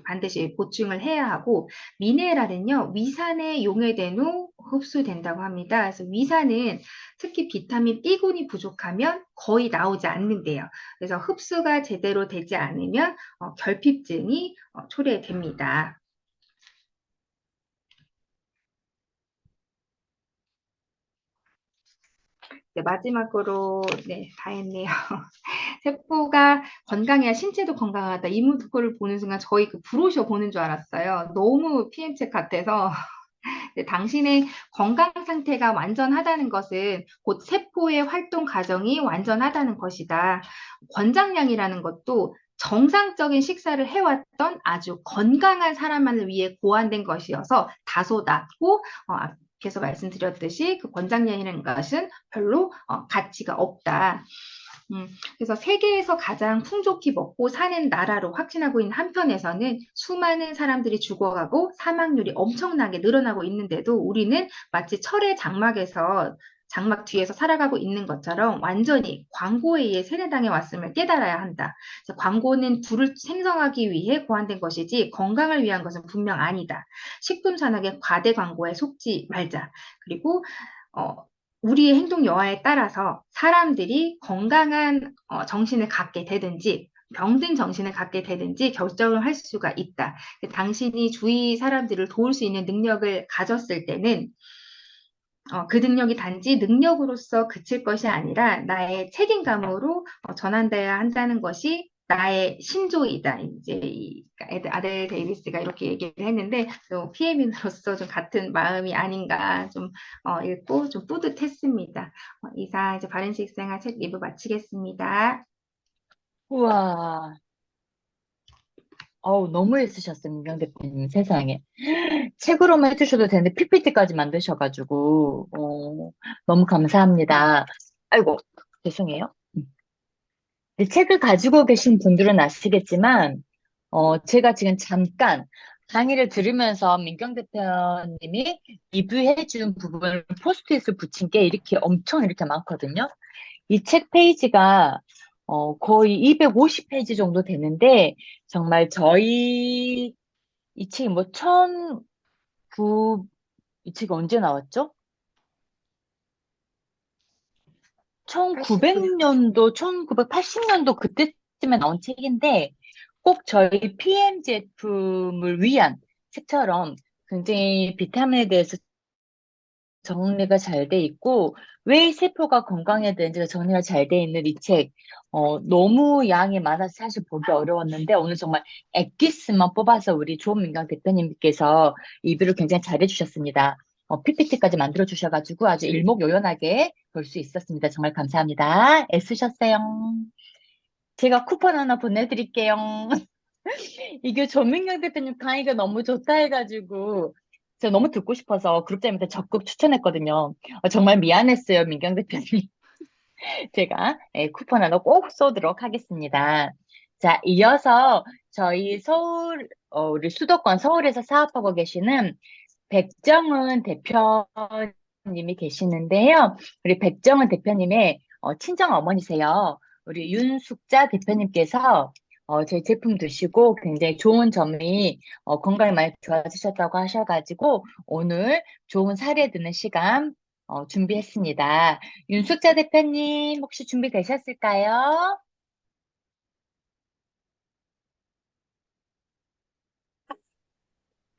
반드시 보충을 해야 하고, 미네랄은요, 위산에 용해된 후 흡수된다고 합니다. 그래서 위산은 특히 비타민 B군이 부족하면 거의 나오지 않는데요. 그래서 흡수가 제대로 되지 않으면 결핍증이 초래됩니다. 네, 마지막으로, 네, 다 했네요. 세포가 건강해야 신체도 건강하다. 이 문구를 보는 순간 저희 그 브로셔 보는 줄 알았어요. 너무 PM책 같아서. 네, 당신의 건강 상태가 완전하다는 것은 곧 세포의 활동 과정이 완전하다는 것이다. 권장량이라는 것도 정상적인 식사를 해왔던 아주 건강한 사람만을 위해 고안된 것이어서 다소 낮고, 앞에서 말씀드렸듯이 그 권장량이라는 것은 별로 가치가 없다. 그래서 세계에서 가장 풍족히 먹고 사는 나라로 확진하고 있는 한편에서는 수많은 사람들이 죽어가고 사망률이 엄청나게 늘어나고 있는데도 우리는 마치 철의 장막 뒤에서 살아가고 있는 것처럼 완전히 광고에 의해 세뇌당해 왔음을 깨달아야 한다. 광고는 부를 생성하기 위해 고안된 것이지 건강을 위한 것은 분명 아니다. 식품 산업의 과대 광고에 속지 말자. 그리고 우리의 행동 여하에 따라서 사람들이 건강한 정신을 갖게 되든지 병든 정신을 갖게 되든지 결정을 할 수가 있다. 당신이 주위 사람들을 도울 수 있는 능력을 가졌을 때는 그 능력이 단지 능력으로서 그칠 것이 아니라 나의 책임감으로 전환돼야 한다는 것이 나의 신조이다. 이제 아델 데이비스가 이렇게 얘기를 했는데 또 PM인으로서 좀 같은 마음이 아닌가 좀 읽고 좀 뿌듯했습니다. 이상 이제 바른 식생활 책 리뷰 마치겠습니다. 우와. 너무 애쓰셨어요, 민경 대표님. 세상에. 책으로만 해주셔도 되는데, PPT까지 만드셔가지고, 너무 감사합니다. 아이고, 죄송해요. 이 책을 가지고 계신 분들은 아시겠지만, 제가 지금 잠깐 강의를 들으면서 민경 대표님이 리뷰해준 부분을 포스트잇을 붙인 게 이렇게 엄청 이렇게 많거든요. 이 책 페이지가 거의 250페이지 정도 되는데, 정말 저희 이 책이 뭐, 이 책이 언제 나왔죠? 1900년도, 1980년도 그때쯤에 나온 책인데, 꼭 저희 PM 제품을 위한 책처럼 굉장히 비타민에 대해서 정리가 잘 돼 있고, 왜 세포가 건강해야 되는지가 정리가 잘 돼 있는 이 책, 너무 양이 많아서 사실 보기 어려웠는데, 오늘 정말 엑기스만 뽑아서 우리 조민경 대표님께서 리뷰를 굉장히 잘 해주셨습니다. PPT까지 만들어 주셔가지고 아주 일목요연하게 볼 수 있었습니다. 정말 감사합니다. 애쓰셨어요. 제가 쿠폰 하나 보내드릴게요. 이게 전민경 대표님 강의가 너무 좋다 해가지고 제가 너무 듣고 싶어서 그룹장님한테 적극 추천했거든요. 정말 미안했어요, 민경 대표님. 제가 쿠폰 하나 꼭 쏘도록 하겠습니다. 자, 이어서 저희 우리 수도권 서울에서 사업하고 계시는 백정은 대표님이 계시는데요. 우리 백정은 대표님의 친정 어머니세요. 우리 윤숙자 대표님께서 저희 제품 드시고 굉장히 좋은 점이 건강이 많이 좋아지셨다고 하셔가지고 오늘 좋은 사례 듣는 시간 준비했습니다. 윤숙자 대표님 혹시 준비되셨을까요?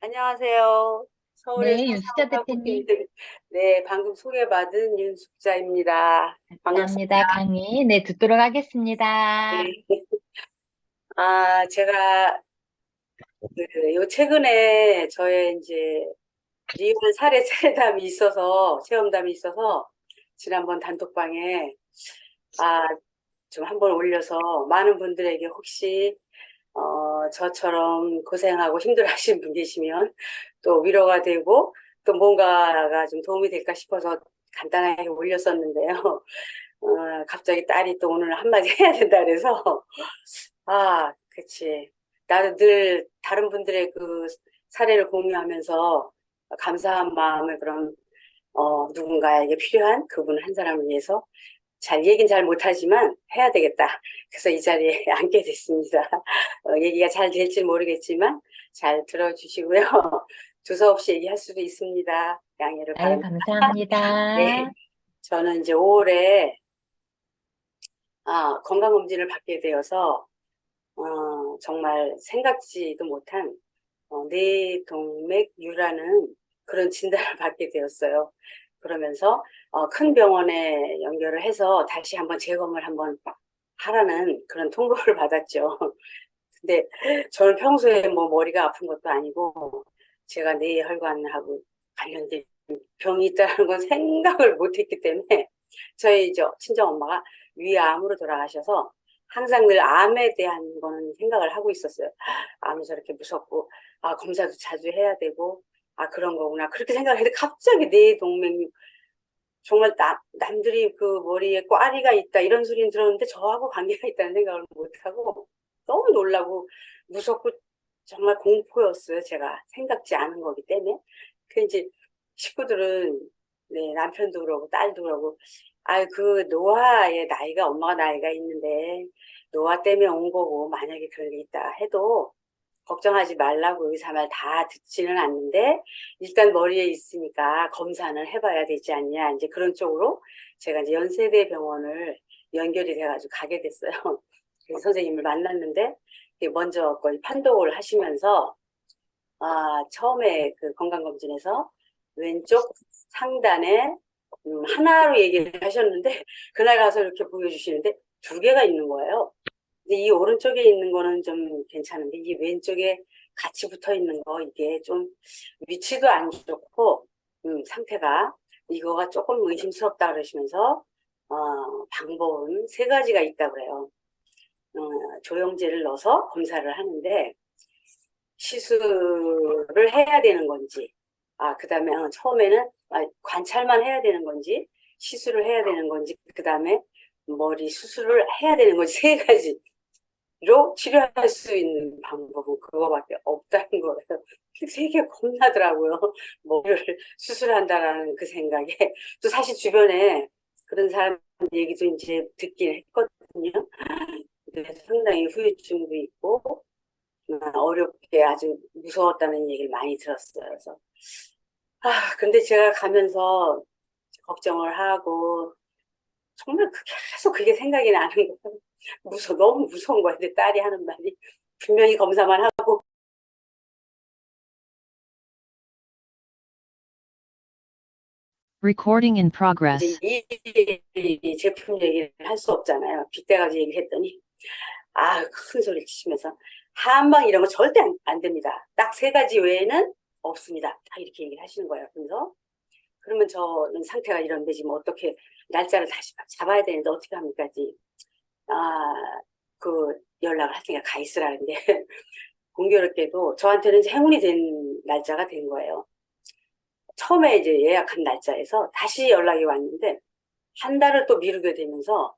안녕하세요. 서울에서 네, 윤숙자 사업하고 대표님. 있는, 네, 방금 소개받은 윤숙자입니다. 반갑습니다. 감사합니다. 강의 네, 듣도록 하겠습니다. 네. 제가, 요 최근에 저의 이제 리얼 사례 체험담이 있어서, 지난번 단톡방에, 아, 좀 한번 올려서 많은 분들에게 혹시, 저처럼 고생하고 힘들어 하시는 분 계시면 또 위로가 되고 또 뭔가가 좀 도움이 될까 싶어서 간단하게 올렸었는데요. 갑자기 딸이 또 오늘 한마디 해야 된다 그래서, 그치. 나도 늘 다른 분들의 그 사례를 공유하면서 감사한 마음을 그런, 누군가에게 필요한 그분 한 사람을 위해서 얘긴 잘 못하지만 해야 되겠다. 그래서 이 자리에 앉게 됐습니다. 얘기가 잘 될지 모르겠지만 잘 들어주시고요. 두서없이 얘기할 수도 있습니다. 양해를 아유, 바랍니다. 네, 감사합니다. 저는 이제 5월에 건강검진을 받게 되어서 정말 생각지도 못한 뇌동맥류라는 그런 진단을 받게 되었어요. 그러면서 큰 병원에 연결을 해서 다시 한번 재검을 한번 하라는 그런 통보를 받았죠. 근데 저는 평소에 뭐 머리가 아픈 것도 아니고 제가 뇌혈관하고 관련된 병이 있다는 건 생각을 못했기 때문에 저희 이제 친정 엄마가 위암으로 돌아가셔서 항상 늘 암에 대한 거는 생각을 하고 있었어요. 암이 저렇게 무섭고 검사도 자주 해야 되고 그런 거구나 그렇게 생각했는데 갑자기 뇌동맥류 정말 남들이 그 머리에 꽈리가 있다 이런 소리는 들었는데 저하고 관계가 있다는 생각을 못하고 너무 놀라고 무섭고 정말 공포였어요. 제가 생각지 않은 거기 때문에. 그 이제 식구들은 네, 남편도 그러고 딸도 그러고 그 노화의 나이가 엄마가 나이가 있는데 노화 때문에 온 거고 만약에 그런 게 있다 해도 걱정하지 말라고 의사 말 다 듣지는 않는데 일단 머리에 있으니까 검사는 해봐야 되지 않냐 이제 그런 쪽으로 제가 이제 연세대 병원을 연결이 돼가지고 가게 됐어요. 그 선생님을 만났는데 먼저 거의 판독을 하시면서 처음에 그 건강검진에서 왼쪽 상단에 하나로 얘기를 하셨는데 그날 가서 이렇게 보여주시는데 두 개가 있는 거예요. 근데 이 오른쪽에 있는 거는 좀 괜찮은데 이 왼쪽에 같이 붙어 있는 거 이게 좀 위치도 안 좋고 상태가 이거가 조금 의심스럽다 그러시면서 방법은 세 가지가 있다 그래요. 조영제를 넣어서 검사를 하는데 시술을 해야 되는 건지 그 다음에 처음에는 관찰만 해야 되는 건지 시술을 해야 되는 건지 그 다음에 머리 수술을 해야 되는 건지 세 가지 로 치료할 수 있는 방법은 그거밖에 없다는 거예요. 되게 겁나더라고요. 머리를 수술한다라는 그 생각에. 또 사실 주변에 그런 사람 얘기도 이제 듣긴 했거든요. 근데 상당히 후유증도 있고, 어렵게 아주 무서웠다는 얘기를 많이 들었어요. 그래서, 근데 제가 가면서 걱정을 하고, 정말 계속 그게 생각이 나는 거예요. 너무 무서운 거야. 내 딸이 하는 말이. 분명히 검사만 하고. Recording in 이제 progress. 이 제품 얘기를 할 수 없잖아요. 빗대가지고 얘기했더니, 큰 소리 치시면서, 한방 이런 거 절대 안 됩니다. 딱 세 가지 외에는 없습니다. 다 이렇게 얘기를 하시는 거예요. 그래서 그러면 저는 상태가 이런데 지금 어떻게 날짜를 다시 잡아야 되는데 어떻게 합니까? 아, 그 연락을 할 테니까 가 있으라는데 공교롭게도 저한테는 이제 행운이 된 날짜가 된 거예요. 처음에 이제 예약한 날짜에서 다시 연락이 왔는데 한 달을 또 미루게 되면서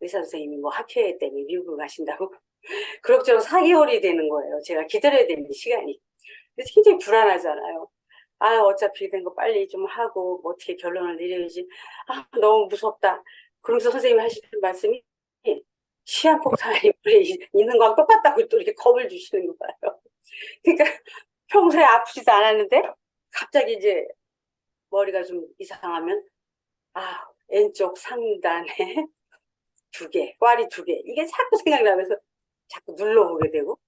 의사 선생님이 뭐 학회 때문에 미국을 가신다고 그럭저럭 4개월이 되는 거예요. 제가 기다려야 되는 시간이. 그래서 굉장히 불안하잖아요. 아, 어차피 된 거 빨리 좀 하고 뭐 어떻게 결론을 내려야지. 아, 너무 무섭다. 그러면서 선생님이 하시는 말씀이 시한폭탄이 물에 있는 거랑 똑같다고 또 이렇게 겁을 주시는 거예요. 그러니까 평소에 아프지도 않았는데 갑자기 이제 머리가 좀 이상하면 아, 왼쪽 상단에 두 개, 꽈리 두 개. 이게 자꾸 생각나면서 자꾸 눌러보게 되고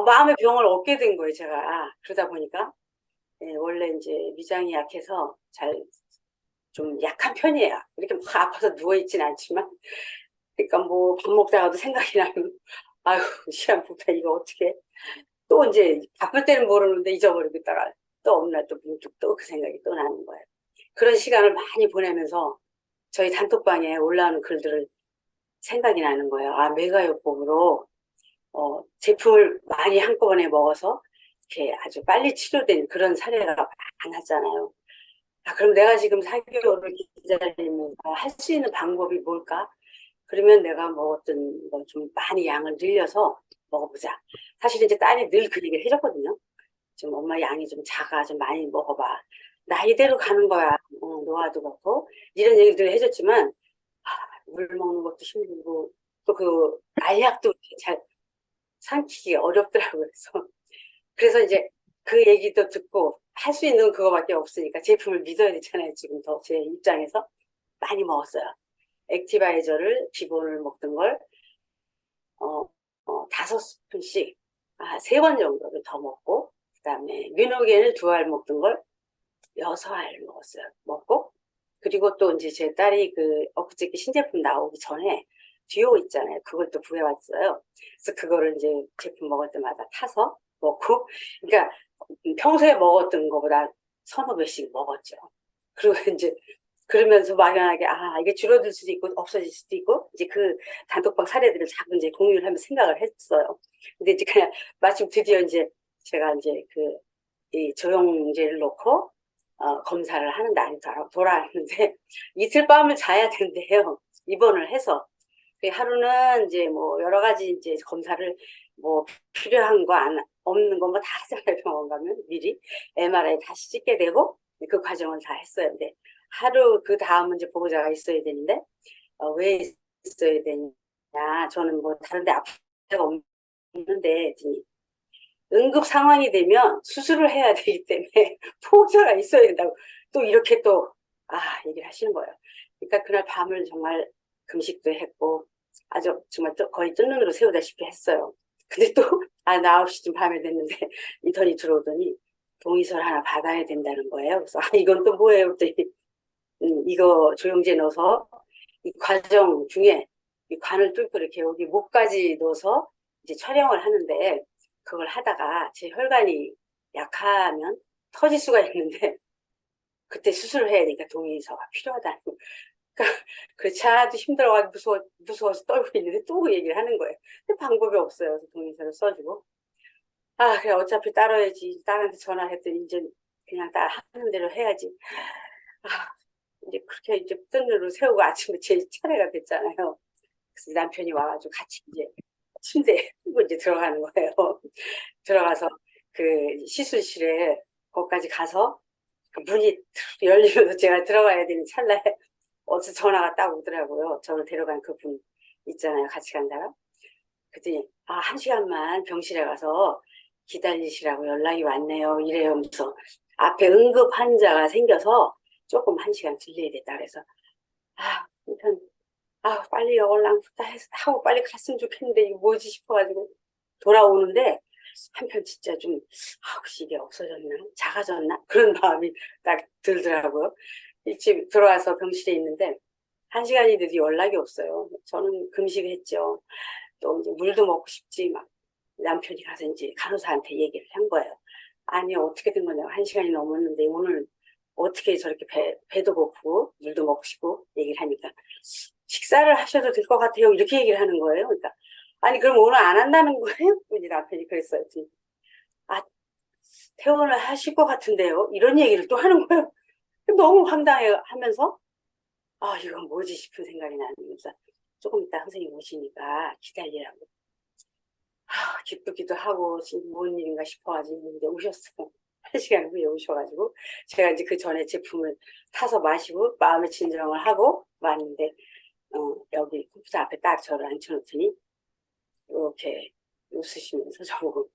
마음의 병을 얻게 된 거예요, 제가. 그러다 보니까 원래 이제 위장이 약해서 잘 좀 약한 편이에요. 이렇게 막 아파서 누워있진 않지만 그러니까 뭐 밥 먹다가도 생각이 나면 아유 시한폭탄 이거 어떻게 또 이제 바쁠 때는 모르는데 잊어버리고 있다가 또 어느 날 또 문득 또 그 생각이 또 나는 거예요. 그런 시간을 많이 보내면서 저희 단톡방에 올라오는 글들을 생각이 나는 거예요. 아, 메가요법으로 제품을 많이 한꺼번에 먹어서 이렇게 아주 빨리 치료된 그런 사례가 많았잖아요. 아, 그럼 내가 지금 4개월을 기다리면서 할 수 있는 방법이 뭘까? 그러면 내가 먹었던 거 좀 많이 양을 늘려서 먹어보자. 사실 이제 딸이 늘 그 얘기를 해줬거든요. 좀 엄마 양이 좀 작아, 좀 많이 먹어봐. 나이대로 가는 거야. 노화도 그렇고. 이런 얘기를 해줬지만, 아, 물 먹는 것도 힘들고, 또 그 알약도 잘 삼키기 어렵더라고요. 그래서 이제 그 얘기도 듣고 할 수 있는 그거밖에 없으니까 제품을 믿어야 되잖아요. 지금 더 제 입장에서 많이 먹었어요. 액티바이저를 기본을 먹던 걸 5스푼씩 3번 정도를 더 먹고 그다음에 미노겐을 2알 먹던 걸 6알 먹었어요. 먹고 그리고 또 이제 제 딸이 그 엊그저께 신제품 나오기 전에 듀오 있잖아요. 그걸 또 구해왔어요. 그래서 그거를 이제 제품 먹을 때마다 타서 먹고 그러니까 평소에 먹었던 것보다 서너 배씩 먹었죠. 그리고 이제 그러면서 막연하게 이게 줄어들 수도 있고 없어질 수도 있고 이제 그 단톡방 사례들을 자꾸 이제 공유를 하면서 생각을 했어요. 근데 이제 그냥 마침 드디어 이제 제가 이제 이 조영제를 놓고 검사를 하는 날이 돌아왔는데 이틀 밤을 자야 된대요. 입원을 해서. 하루는 이제 뭐 여러 가지 이제 검사를 뭐 필요한 거 없는 거 뭐 다 하잖아요. 병원 가면 미리 MRI 다시 찍게 되고 그 과정을 다 했어요. 근데 하루 그 다음은 이제 보호자가 있어야 되는데 왜 있어야 되냐? 저는 뭐 다른데 아픈 데가 없는데 했더니 응급 상황이 되면 수술을 해야 되기 때문에 보호자가 있어야 된다고 또 이렇게 또 얘기를 하시는 거예요. 그러니까 그날 밤을 정말 금식도 했고 아주 정말 거의 뜬 눈으로 새우다시피 했어요. 근데 또 나 9시쯤 밤에 됐는데 인턴이 들어오더니 동의서를 하나 받아야 된다는 거예요. 그래서 이건 또 뭐예요? 그랬더니 이거 조영제 넣어서 이 과정 중에 이 관을 뚫고 이렇게 여기 목까지 넣어서 이제 촬영을 하는데 그걸 하다가 제 혈관이 약하면 터질 수가 있는데 그때 수술을 해야 되니까 동의서가 필요하다는 거. 그러니까 그렇지 않아도 힘들어가지고 무서워서 떨고 있는데 또 그 얘기를 하는 거예요. 근데 방법이 없어요. 그래서 동의서를 써주고 그래 어차피 따라야지. 딸한테 전화했더니 이제 그냥 딸 하는 대로 해야지. 이제 그렇게 이제 뜬 눈으로 세우고 아침에 제 차례가 됐잖아요. 그래서 남편이 와가지고 같이 이제 침대에 끌고 이제 들어가는 거예요. 들어가서 그 시술실에 거기까지 가서 그 문이 열리면서 제가 들어가야 되는 찰나에 어디서 전화가 딱 오더라고요. 저를 데려간 그분 있잖아요. 같이 간 사람. 그랬더니 1시간만 병실에 가서 기다리시라고 연락이 왔네요. 이래요. 하면서 앞에 응급 환자가 생겨서 조금 1시간 들려야 됐다 그래서 일단 빨리 얼랑 하고 빨리 갔으면 좋겠는데 이거 뭐지 싶어가지고 돌아오는데 한편 진짜 좀 혹시 이게 없어졌나 작아졌나 그런 마음이 딱 들더라고요. 일찍 들어와서 병실에 있는데 1시간이 돼도 연락이 없어요. 저는 금식했죠. 또 이제 물도 먹고 싶지 막 남편이 가서 이제 간호사한테 얘기를 한 거예요. 아니 어떻게 된 거냐고 1시간이 넘었는데 오늘 어떻게 저렇게 배도 고프고 물도 먹고 싶고 얘기를 하니까 식사를 하셔도 될 것 같아요. 이렇게 얘기를 하는 거예요. 그러니까 아니 그럼 오늘 안 한다는 거예요? 우리 남편이 그랬어요. 아 퇴원을 하실 것 같은데요. 이런 얘기를 또 하는 거예요. 너무 황당해 하면서 아 이건 뭐지 싶은 생각이 나면서 조금 이따 선생님 오시니까 기다리라고 기쁘기도 하고 지금 뭔 일인가 싶어가지고 이제 오셨어요. 1시간 후에 오셔가지고 제가 이제 그 전에 제품을 타서 마시고 마음의 진정을 하고 왔는데 여기 컴퓨터 앞에 딱 저를 앉혀놓더니 이렇게 웃으시면서 저보고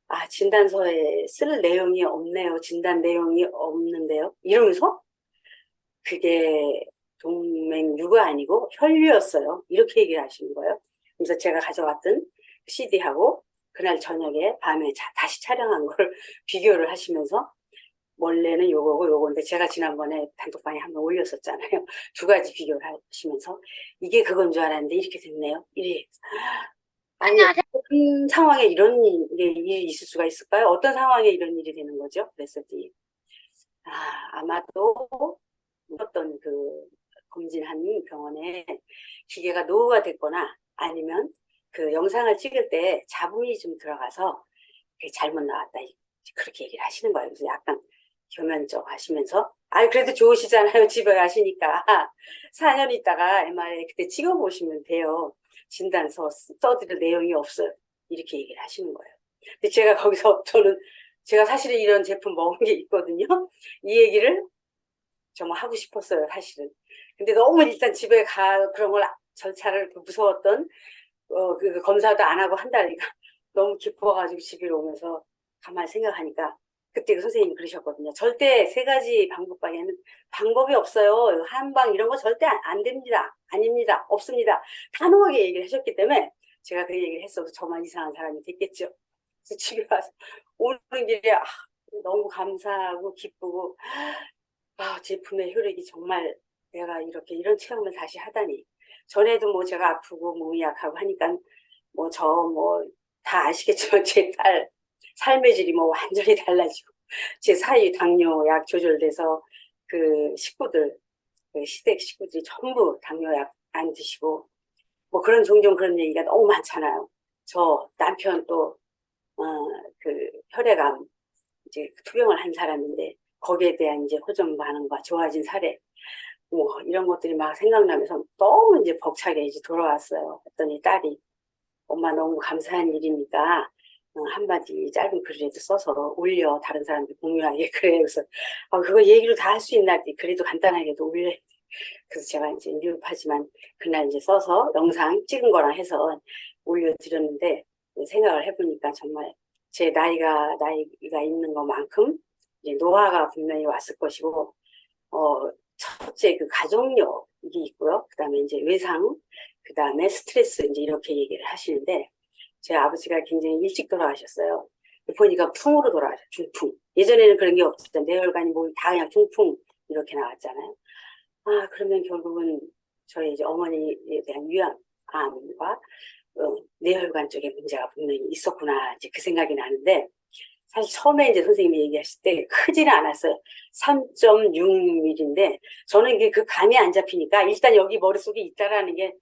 아 진단서에 쓸 내용이 없네요. 진단 내용이 없는데요. 이러면서 그게 동맥류가 아니고 혈류였어요. 이렇게 얘기를 하시는 거예요. 그래서 제가 가져왔던 CD하고 그날 저녁에 밤에 다시 촬영한 걸 비교를 하시면서 원래는 요거고 요건데 제가 지난번에 단톡방에 한번 올렸었잖아요. 두 가지 비교를 하시면서 이게 그건 줄 알았는데 이렇게 됐네요. 이래. 아니 어떤 상황에 이런 일이 있을 수가 있을까요? 어떤 상황에 이런 일이 되는 거죠? 그랬더니 아마도 어떤 그 검진한 병원에 기계가 노후가 됐거나 아니면 그 영상을 찍을 때 잡음이 좀 들어가서 그게 잘못 나왔다. 그렇게 얘기를 하시는 거예요. 그래서 약간 교면적 하시면서 그래도 좋으시잖아요. 집에 가시니까 4년 있다가 MRI 그때 찍어보시면 돼요. 진단서 써드릴 내용이 없어요. 이렇게 얘기를 하시는 거예요. 근데 제가 거기서 제가 사실은 이런 제품 먹은 게 있거든요. 이 얘기를 정말 하고 싶었어요, 사실은. 근데 너무 일단 집에 그런 걸 절차를 무서웠던, 그 검사도 안 하고 한다니까 너무 기뻐가지고 집에 오면서 가만히 생각하니까 그때 그 선생님이 그러셨거든요. 절대 3가지 방법 밖에는 방법이 없어요. 한방 이런 거 절대 안 됩니다. 아닙니다. 없습니다. 단호하게 얘기를 하셨기 때문에 제가 그 얘기를 했어서 저만 이상한 사람이 됐겠죠. 그래서 집에 와서 오는 길에 너무 감사하고 기쁘고 제품의 효력이 정말 내가 이런 체험을 다시 하다니. 전에도 뭐 제가 아프고 몸이 약하고 하니까 다 아시겠지만 제 딸 삶의 질이 뭐 완전히 달라지고 제 사위 당뇨약 조절돼서 그 식구들 그 시댁 식구들이 전부 당뇨약 안 드시고 뭐 종종 그런 얘기가 너무 많잖아요. 저 남편 또 그 혈액암 이제 투병을 한 사람인데 거기에 대한 이제 호전 반응과 좋아진 사례 뭐 이런 것들이 막 생각나면서 너무 이제 벅차게 이제 돌아왔어요. 그랬더니 딸이 엄마 너무 감사한 일이니까 한마디 짧은 글이라도 써서 올려 다른 사람들 공유하게 그래. 그래서 그거 얘기로 다 할 수 있나 그래도 간단하게도 올려. 그래서 제가 이제 미흡하지만 그날 이제 써서 영상 찍은 거랑 해서 올려드렸는데 생각을 해보니까 정말 제 나이가 있는 것만큼 이제 노화가 분명히 왔을 것이고 첫째 그 가족력 이게 있고요. 그다음에 이제 외상, 그다음에 스트레스 이제 이렇게 얘기를 하시는데 제 아버지가 굉장히 일찍 돌아가셨어요. 보니까 풍으로 돌아가셨어요. 중풍. 예전에는 그런 게 없었죠. 뇌혈관이 뭐 다 그냥 중풍 이렇게 나왔잖아요. 그러면 결국은 저희 이제 어머니에 대한 위암과 뇌혈관 쪽에 문제가 분명히 있었구나 이제 그 생각이 나는데 사실 처음에 이제 선생님이 얘기하실 때 크지는 않았어요. 3.6mm인데 저는 이게 그 감이 안 잡히니까 일단 여기 머릿속에 있다라는 게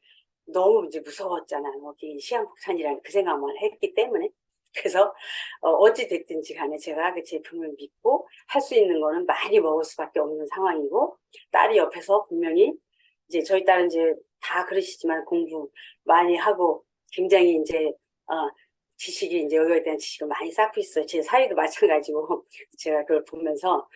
너무 이제 무서웠잖아요. 여기 시한폭탄이라는 그 생각만 했기 때문에. 그래서 어찌 됐든지 간에 제가 그 제품을 믿고 할 수 있는 거는 많이 먹을 수밖에 없는 상황이고 딸이 옆에서 분명히 이제 저희 딸은 이제 다 그러시지만 공부 많이 하고 굉장히 이제 지식이 이제 여기에 대한 지식을 많이 쌓고 있어요. 제 사이도 마찬가지고 제가 그걸 보면서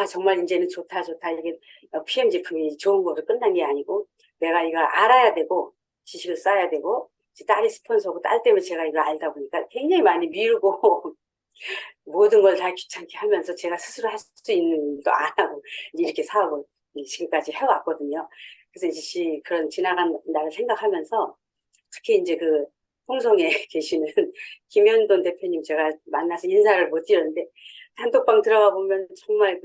정말 이제는 좋다 이게 PM 제품이 좋은 거로 끝난 게 아니고 내가 이걸 알아야 되고 지식을 쌓아야 되고 딸이 스폰서고 딸 때문에 제가 이걸 알다 보니까 굉장히 많이 미루고 모든 걸 다 귀찮게 하면서 제가 스스로 할 수 있는 일도 안 하고 이렇게 사업을 지금까지 해왔거든요. 그래서 이제 그런 지나간 날을 생각하면서 특히 이제 그 홍성에 계시는 김현돈 대표님 제가 만나서 인사를 못 드렸는데 단톡방 들어가 보면 정말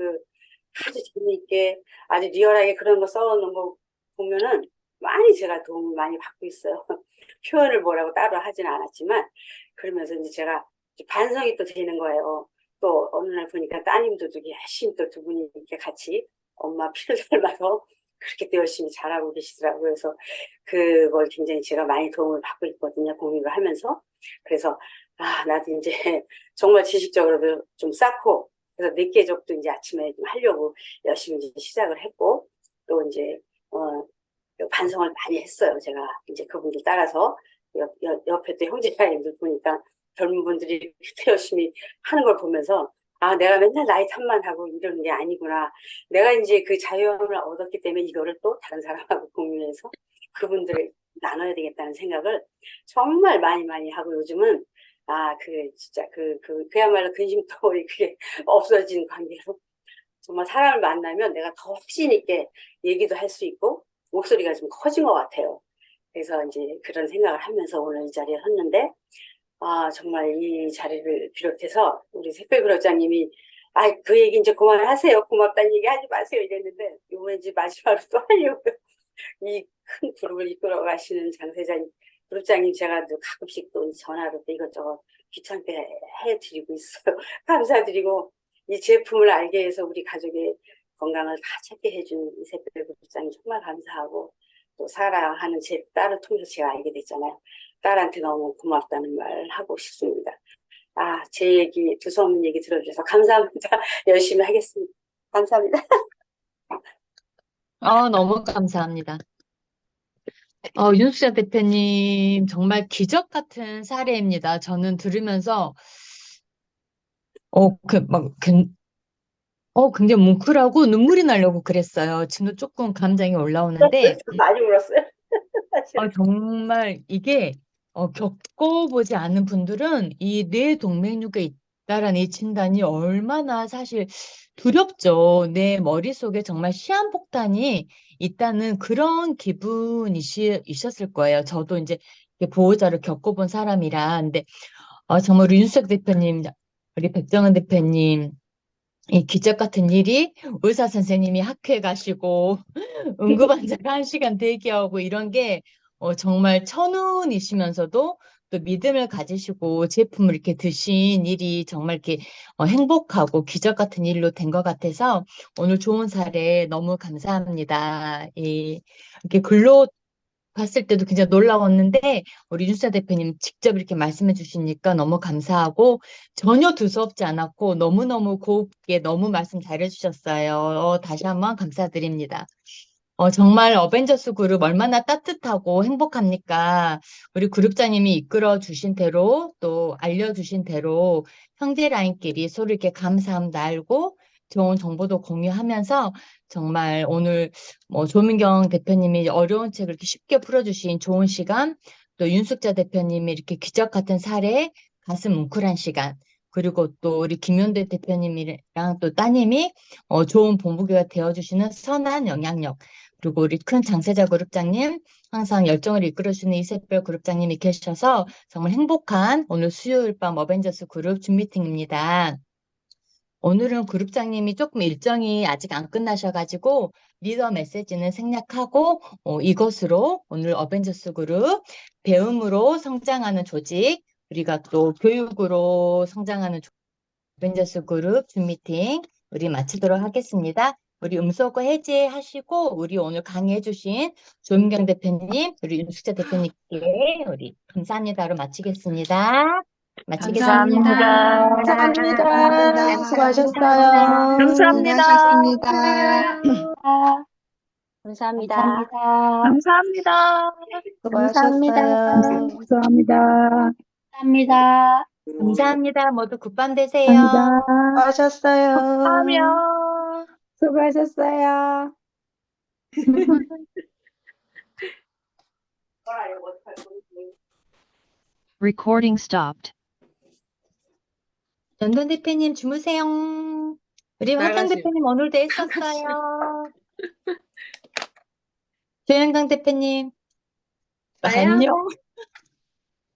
아주 재미있게 아주 리얼하게 그런 거 써놓은 거 보면은 많이 제가 도움을 많이 받고 있어요. 표현을 뭐라고 따로 하진 않았지만 그러면서 이제 제가 반성이 또 되는 거예요. 또 어느 날 보니까 따님도 되게 열심히 또 두 분이 이렇게 같이 엄마 피를 닮아서 그렇게 또 열심히 잘하고 계시더라고요. 그래서 그걸 굉장히 제가 많이 도움을 받고 있거든요. 공유를 하면서. 그래서 나도 이제 정말 지식적으로도 좀 쌓고, 그래서 늦게적도 이제 아침에 좀 하려고 열심히 이제 시작을 했고, 또 이제 반성을 많이 했어요. 제가 이제 그분들 따라서 옆에 또 형제자매들 보니까 젊은 분들이 이렇게 열심히 하는 걸 보면서 내가 맨날 나이 탓만 하고 이러는 게 아니구나. 내가 이제 그 자유함을 얻었기 때문에 이거를 또 다른 사람하고 공유해서 그분들을 나눠야 되겠다는 생각을 정말 많이 많이 하고 요즘은 진짜 그야말로 근심덩어리 그게 없어진 관계로 정말 사람을 만나면 내가 더 확신 있게 얘기도 할 수 있고 목소리가 좀 커진 것 같아요. 그래서 이제 그런 생각을 하면서 오늘 이 자리에 섰는데 정말 이 자리를 비롯해서 우리 샛별그룹장님이 그 얘기 이제 그만하세요. 고맙다는 얘기 하지 마세요. 이랬는데 이번에 이제 마지막으로 또 하려고요. 이 큰 그룹을 이끌어 가시는 장세장 그룹장님 제가 또 가끔씩 또 전화로 또 이것저것 귀찮게 해드리고 있어요. 감사드리고 이 제품을 알게 해서 우리 가족의 건강을 다 찾게 해준 이 샛별 그룹장님 정말 감사하고 또 사랑하는 제 딸을 통해서 제가 알게 됐잖아요. 딸한테 너무 고맙다는 말 하고 싶습니다. 제 얘기 두서없는 얘기 들어주셔서 감사합니다. 열심히 하겠습니다. 감사합니다. 너무 감사합니다. 윤수자 대표님, 정말 기적 같은 사례입니다. 저는 들으면서, 굉장히 뭉클하고 눈물이 나려고 그랬어요. 지금도 조금 감정이 올라오는데, 많이 울었어요. 정말 이게, 겪어보지 않은 분들은 이 뇌동맥류가 있다라는 이 진단이 얼마나 사실 두렵죠. 내 머릿속에 정말 시한폭탄이 있다는 그런 기분이셨을 거예요. 저도 이제 보호자를 겪어본 사람이라. 근데, 정말 우리 윤수석 대표님, 우리 백정은 대표님, 이 기적 같은 일이 의사 선생님이 학회에 가시고 응급환자가 1시간 대기하고 이런 게 정말 천운이시면서도 또 믿음을 가지시고 제품을 이렇게 드신 일이 정말 이렇게 행복하고 기적 같은 일로 된 것 같아서 오늘 좋은 사례 너무 감사합니다. 이렇게 글로 봤을 때도 굉장히 놀라웠는데 우리 윤수아 대표님 직접 이렇게 말씀해 주시니까 너무 감사하고 전혀 두서없지 않았고 너무너무 곱게 너무 말씀 잘해 주셨어요. 다시 한번 감사드립니다. 정말 어벤져스 그룹 얼마나 따뜻하고 행복합니까? 우리 그룹장님이 이끌어 주신 대로 또 알려주신 대로 형제 라인끼리 서로 이렇게 감사함 나누고 좋은 정보도 공유하면서 정말 오늘 조민경 대표님이 어려운 책을 이렇게 쉽게 풀어주신 좋은 시간, 또 윤숙자 대표님이 이렇게 기적 같은 사례, 가슴 뭉클한 시간, 그리고 또 우리 김윤대 대표님이랑 또 따님이 좋은 본보기가 되어주시는 선한 영향력, 그리고 우리 큰 장세자 그룹장님, 항상 열정을 이끌어주는 이샛별 그룹장님이 계셔서 정말 행복한 오늘 수요일 밤 어벤져스 그룹 줌미팅입니다. 오늘은 그룹장님이 조금 일정이 아직 안 끝나셔가지고 리더 메시지는 생략하고 이것으로 오늘 어벤져스 그룹 배움으로 성장하는 조직, 우리가 또 교육으로 성장하는 어벤져스 그룹 줌미팅 우리 마치도록 하겠습니다. 우리 음소거 해제하시고 우리 오늘 강의해주신 조민경 대표님, 우리 윤숙자 대표님께 우리 감사합니다로 마치겠습니다. 마치겠습니다. 감사합니다. 감사합니다. 수고하셨어요. 감사합니다. 감사합니다. 감사합니다. 수고하셨어요. 감사합니다. 감사합니다. 감사합니다. 모두 굿밤 되세요. 감사합니다. 수고하셨어요. 수고하셨어요. Recording stopped. 전돈 대표님 주무세요. 우리 화정 나가세요. 대표님 오늘도 애썼어요. 조영강 대표님 나야? 안녕.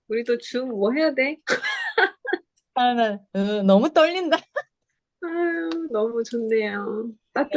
우리도 줌 뭐 해야 돼? 나 너무 떨린다. 아유, 너무 좋네요. 따뜻